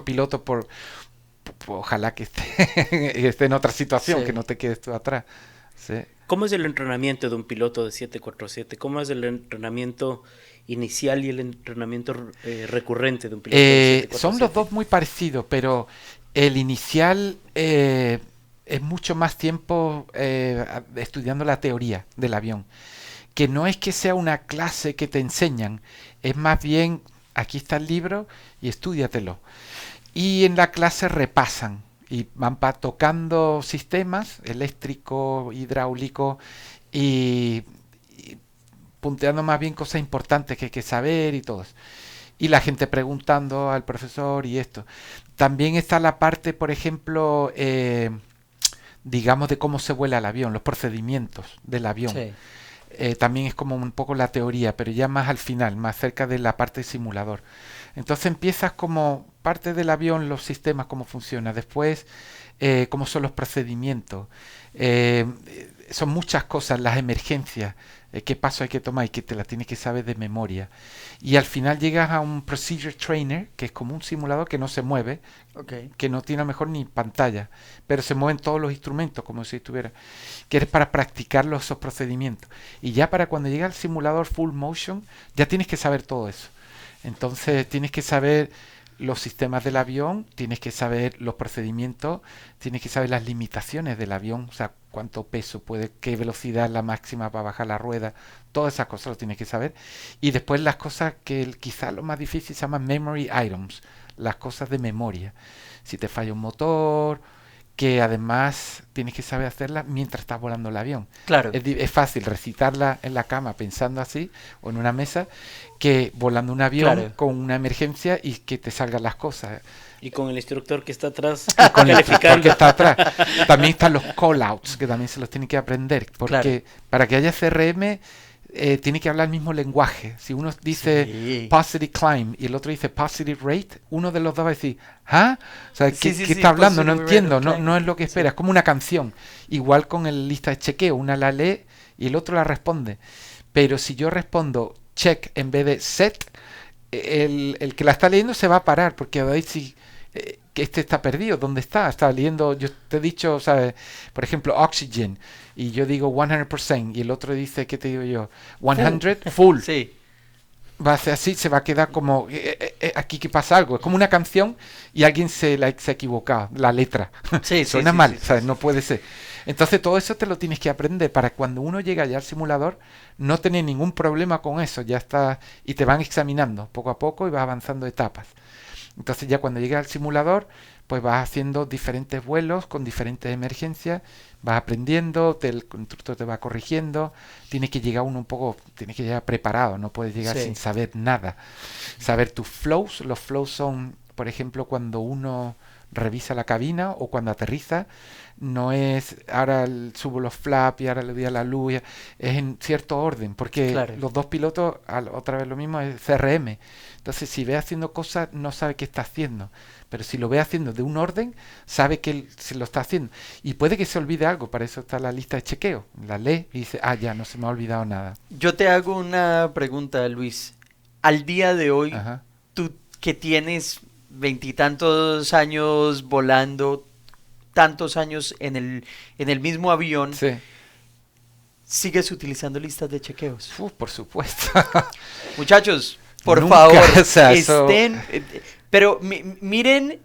piloto ojalá que esté en otra situación, que no te quedes tú atrás. Sí. ¿Cómo es el entrenamiento de un piloto de 747? ¿Cómo es el entrenamiento inicial y el entrenamiento recurrente de un piloto de 747? Son los dos muy parecidos, pero el inicial es mucho más tiempo estudiando la teoría del avión. Que no es que sea una clase que te enseñan, es más bien, aquí está el libro y estúdiatelo. Y en la clase repasan y van tocando sistemas eléctrico, hidráulico y punteando más bien cosas importantes que hay que saber y todo eso. Y la gente preguntando al profesor y esto. También está la parte, por ejemplo, digamos de cómo se vuela el avión, los procedimientos del avión. Sí. También es como un poco la teoría, pero ya más al final, más cerca de la parte simulador. Entonces empiezas como parte del avión, los sistemas, cómo funciona. Después, cómo son los procedimientos. Son muchas cosas, las emergencias, qué paso hay que tomar y que te las tienes que saber de memoria. Y al final llegas a un procedure trainer, que es como un simulador que no se mueve, que no tiene a lo mejor ni pantalla, pero se mueven todos los instrumentos, como si estuviera, que es para practicar esos procedimientos. Y ya para cuando llega al simulador full motion, ya tienes que saber todo eso. Entonces tienes que saber los sistemas del avión, tienes que saber los procedimientos, tienes que saber las limitaciones del avión, o sea, cuánto peso puede, qué velocidad es la máxima para bajar la rueda, todas esas cosas lo tienes que saber. Y después las cosas que quizás lo más difícil se llaman memory items, las cosas de memoria. Si te falla un motor, que además tienes que saber hacerla mientras estás volando el avión. Claro. Es fácil recitarla en la cama pensando así, o en una mesa, que volando un avión con una emergencia y que te salgan las cosas. Y con el instructor que está atrás. Y con el instructor que está atrás. También están los call-outs, que también se los tienen que aprender. Porque para que haya CRM, tiene que hablar el mismo lenguaje. Si uno dice positive climb y el otro dice positive rate, uno de los dos va a decir, ¿ah? O sea, ¿qué está hablando? No entiendo, no es lo que espera. Es como una canción. Igual con el lista de chequeo, una la lee y el otro la responde. Pero si yo respondo check en vez de set, el que la está leyendo se va a parar, porque va a decir que este está perdido. ¿Dónde está? Está leyendo, yo te he dicho, ¿sabes? Por ejemplo, oxygen, y yo digo 100%, y el otro dice, ¿qué te digo yo? 100 full. Sí. va a ser así, se va a quedar como aquí que pasa algo, es como una canción y alguien se ha equivocado, la letra. Sí, Suena sí, mal, sí, sí, ¿sabes? sí. No puede ser. Entonces todo eso te lo tienes que aprender para cuando uno llega ya al simulador no tener ningún problema con eso, ya está, y te van examinando poco a poco y vas avanzando etapas. Entonces ya cuando llegas al simulador, pues vas haciendo diferentes vuelos con diferentes emergencias, vas aprendiendo, el instructor te va corrigiendo, tienes que llegar uno un poco, tienes que llegar preparado, no puedes llegar Sí. sin saber nada. Saber tus flows, los flows son, por ejemplo, cuando uno revisa la cabina o cuando aterriza, no es ahora subo los flaps y ahora le doy a la luz, es en cierto orden, porque Claro. los dos pilotos, otra vez lo mismo, es CRM. Entonces, si ve haciendo cosas, no sabe qué está haciendo. Pero si lo ve haciendo de un orden, sabe que él se lo está haciendo. Y puede que se olvide algo, para eso está la lista de chequeo. La lee y dice, ya, no se me ha olvidado nada. Yo te hago una pregunta, Luis. Al día de hoy, Ajá. tú que tienes veintitantos años volando, tantos años en el mismo avión, Sí. ¿sigues utilizando listas de chequeos? Por supuesto. Muchachos, por Nunca, favor, o sea, eso- estén... pero miren,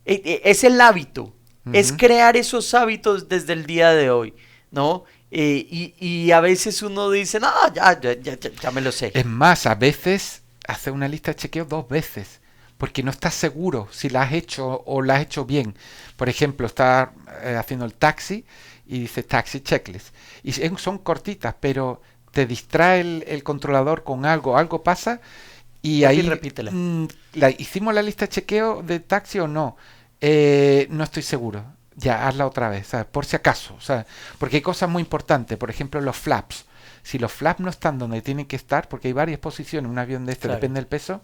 es el hábito, es Ujú. crear esos hábitos desde el día de hoy, ¿no? Y a veces uno dice, no, ya me lo sé. Es más, a veces hace una lista de chequeo 2 veces, porque no estás seguro si la has hecho o la has hecho bien. Por ejemplo, estás haciendo el taxi y dice taxi checklist. Y son cortitas, pero te distrae el controlador con algo pasa y ahí Repítela. ¿hicimos la lista de chequeo de taxi o no? No estoy seguro. Ya, hazla otra vez, ¿sabes? Por si acaso, ¿sabes? Porque hay cosas muy importantes, por ejemplo, los flaps. Si los flaps no están donde tienen que estar, porque hay varias posiciones, un avión de este, Claro. depende del peso,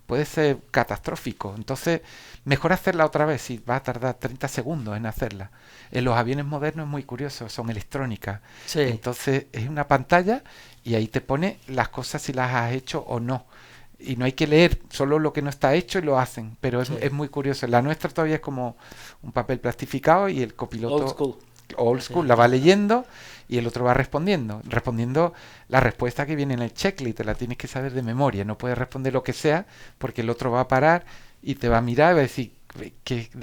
puede ser catastrófico. Entonces, mejor hacerla otra vez, si va a tardar 30 segundos en hacerla. En los aviones modernos es muy curioso, son electrónicas. Sí, Entonces, es una pantalla y ahí te pone las cosas si las has hecho o no. Y no hay que leer solo lo que no está hecho y lo hacen, pero Sí. es muy curioso. La nuestra todavía es como un papel plastificado y el copiloto Old school. old school la va leyendo y el otro va respondiendo la respuesta que viene en el checklist, te la tienes que saber de memoria, no puedes responder lo que sea porque el otro va a parar y te va a mirar y va a decir ¿de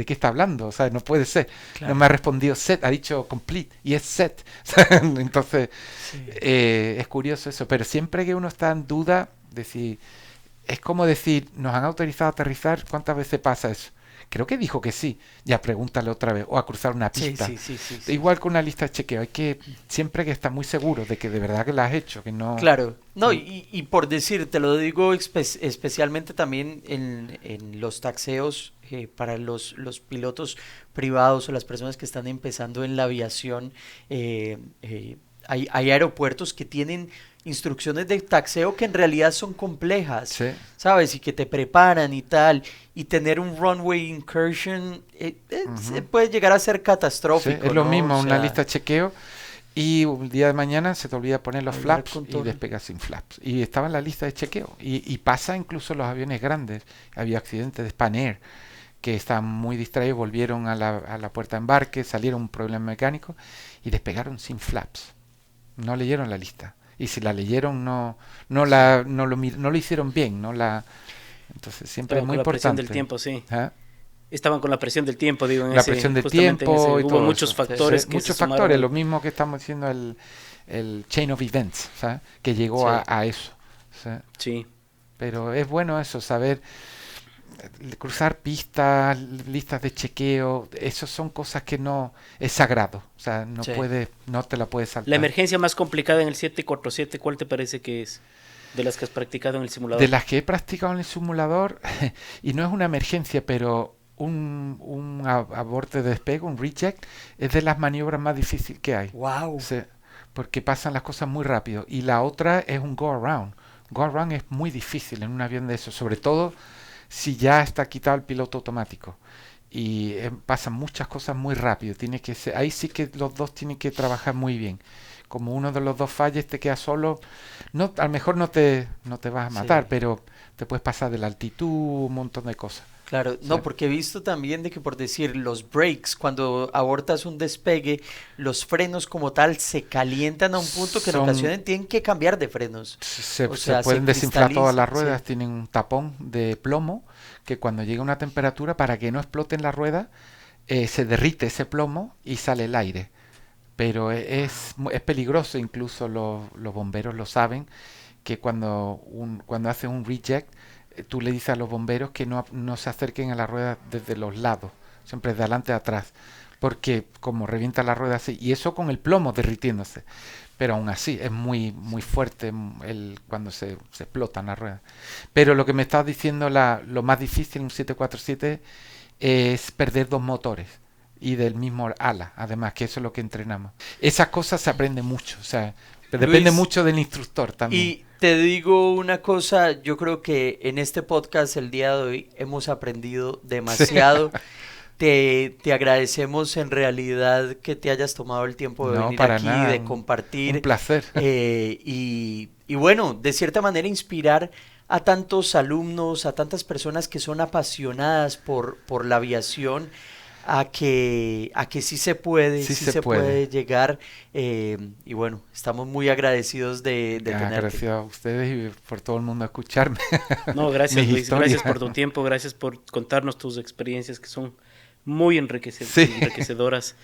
qué está hablando? O sea, no puede ser. Claro. No me ha respondido set, ha dicho complete y es set. Entonces, sí. es curioso eso, pero siempre que uno está en duda, es como decir, nos han autorizado a aterrizar, ¿cuántas veces pasa eso? Creo que dijo que sí, ya pregúntale otra vez, o a cruzar una Sí, pista. sí. Igual con una lista de chequeo, siempre que estar muy seguro de que de verdad que la has hecho, que no... Claro, no, y por decir, te lo digo especialmente también en los taxeos para los pilotos privados o las personas que están empezando en la aviación. Hay aeropuertos que tienen instrucciones de taxeo que en realidad son complejas, Sí. ¿sabes? Y que te preparan y tal. Y tener un runway incursion Ujú. puede llegar a ser Sí, catastrófico, es lo ¿no? mismo, O una sea, lista de chequeo y un día de mañana se te olvida poner los Hablar flaps con y todo. despegas sin flaps. Y estaba en la lista de chequeo. Y pasa incluso en los aviones grandes. Había accidentes de Spanair que estaban muy distraídos, volvieron a la puerta de embarque, salieron un problema mecánico y despegaron sin flaps. No leyeron la lista. Y si la leyeron no lo hicieron bien, entonces siempre Estaban es muy con la presión importante. del tiempo, sí. ¿Ah? Estaban con la presión del tiempo, digo, La presión del justamente en tiempo y hubo todo muchos eso. factores Sí, que muchos se sumaron factores, al- lo mismo que estamos diciendo el chain of events, ¿sabes? Que llegó Sí. a eso. ¿Sí? Sí. Pero es bueno eso, saber cruzar pistas, listas de chequeo, eso son cosas que no es sagrado, o sea, Sí. no te la puedes saltar. La emergencia más complicada en el 747, ¿cuál te parece que es? De las que has practicado en el simulador. De las que he practicado en el simulador, y no es una emergencia, pero un aborto de despegue, un reject, es de las maniobras más difíciles que hay. wow. Sí, porque pasan las cosas muy rápido. Y la otra es un go around. Go around es muy difícil en un avión de eso, sobre todo si ya está quitado el piloto automático. Y pasan muchas cosas muy rápido. Ahí sí que los dos tienen que trabajar muy bien. Como uno de los dos falles, te quedas solo. A lo mejor no te vas a matar, Sí. pero te puedes pasar de la altitud, un montón de cosas. Claro, no, porque he visto también de que por decir los brakes, cuando abortas un despegue, los frenos como tal se calientan a un punto que en Son- ocasiones tienen que cambiar de frenos. Se, O se sea, pueden desinflar todas las cristaliza, ruedas, sí. tienen un tapón de plomo que cuando llega una temperatura, para que no exploten las ruedas, se derrite ese plomo y sale el aire. Pero es peligroso, incluso los bomberos lo saben, que cuando haces un reject, tú le dices a los bomberos que no se acerquen a la rueda desde los lados, siempre de adelante a atrás, porque como revienta la rueda así, y eso con el plomo derritiéndose, pero aún así es muy muy fuerte cuando se explotan las ruedas. Pero lo que me estás diciendo, lo más difícil en un 747 es perder dos motores y del mismo ala, además, que eso es lo que entrenamos. Esas cosas se aprenden mucho, o sea, depende Luis, mucho del instructor también. y te digo una cosa, yo creo que en este podcast el día de hoy hemos aprendido demasiado. Te agradecemos en realidad que te hayas tomado el tiempo de No, venir para aquí, nada, de un compartir placer. y bueno, de cierta manera inspirar a tantos alumnos, a tantas personas que son apasionadas por la aviación, a que Sí sí se se puede. puede llegar. Y bueno, estamos muy agradecidos de tenerte. Gracias a ustedes y por todo el mundo a escucharme. No, gracias Mis Luis, historias. gracias por tu tiempo, gracias por contarnos tus experiencias que son muy Sí. enriquecedoras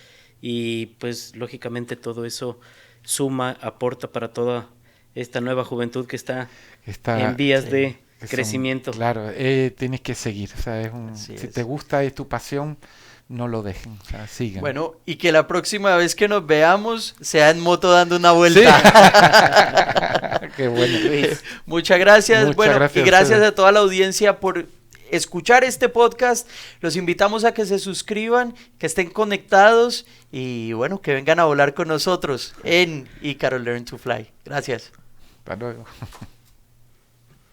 y pues lógicamente todo eso suma, aporta para toda esta nueva juventud que está en vías Sí, de que son- crecimiento. claro, tienes que seguir. O sea, Así si es. te gusta, es tu pasión, no lo dejen. O sea, sigan. Bueno, y que la próxima vez que nos veamos sea en moto dando una vuelta. Qué bueno. Luis, Muchas gracias. Muchas Bueno, gracias y a gracias ustedes. a toda la audiencia por escuchar este podcast. Los invitamos a que se suscriban, que estén conectados y bueno, que vengan a volar con nosotros en Ícaro Learn to Fly. Gracias. Hasta luego.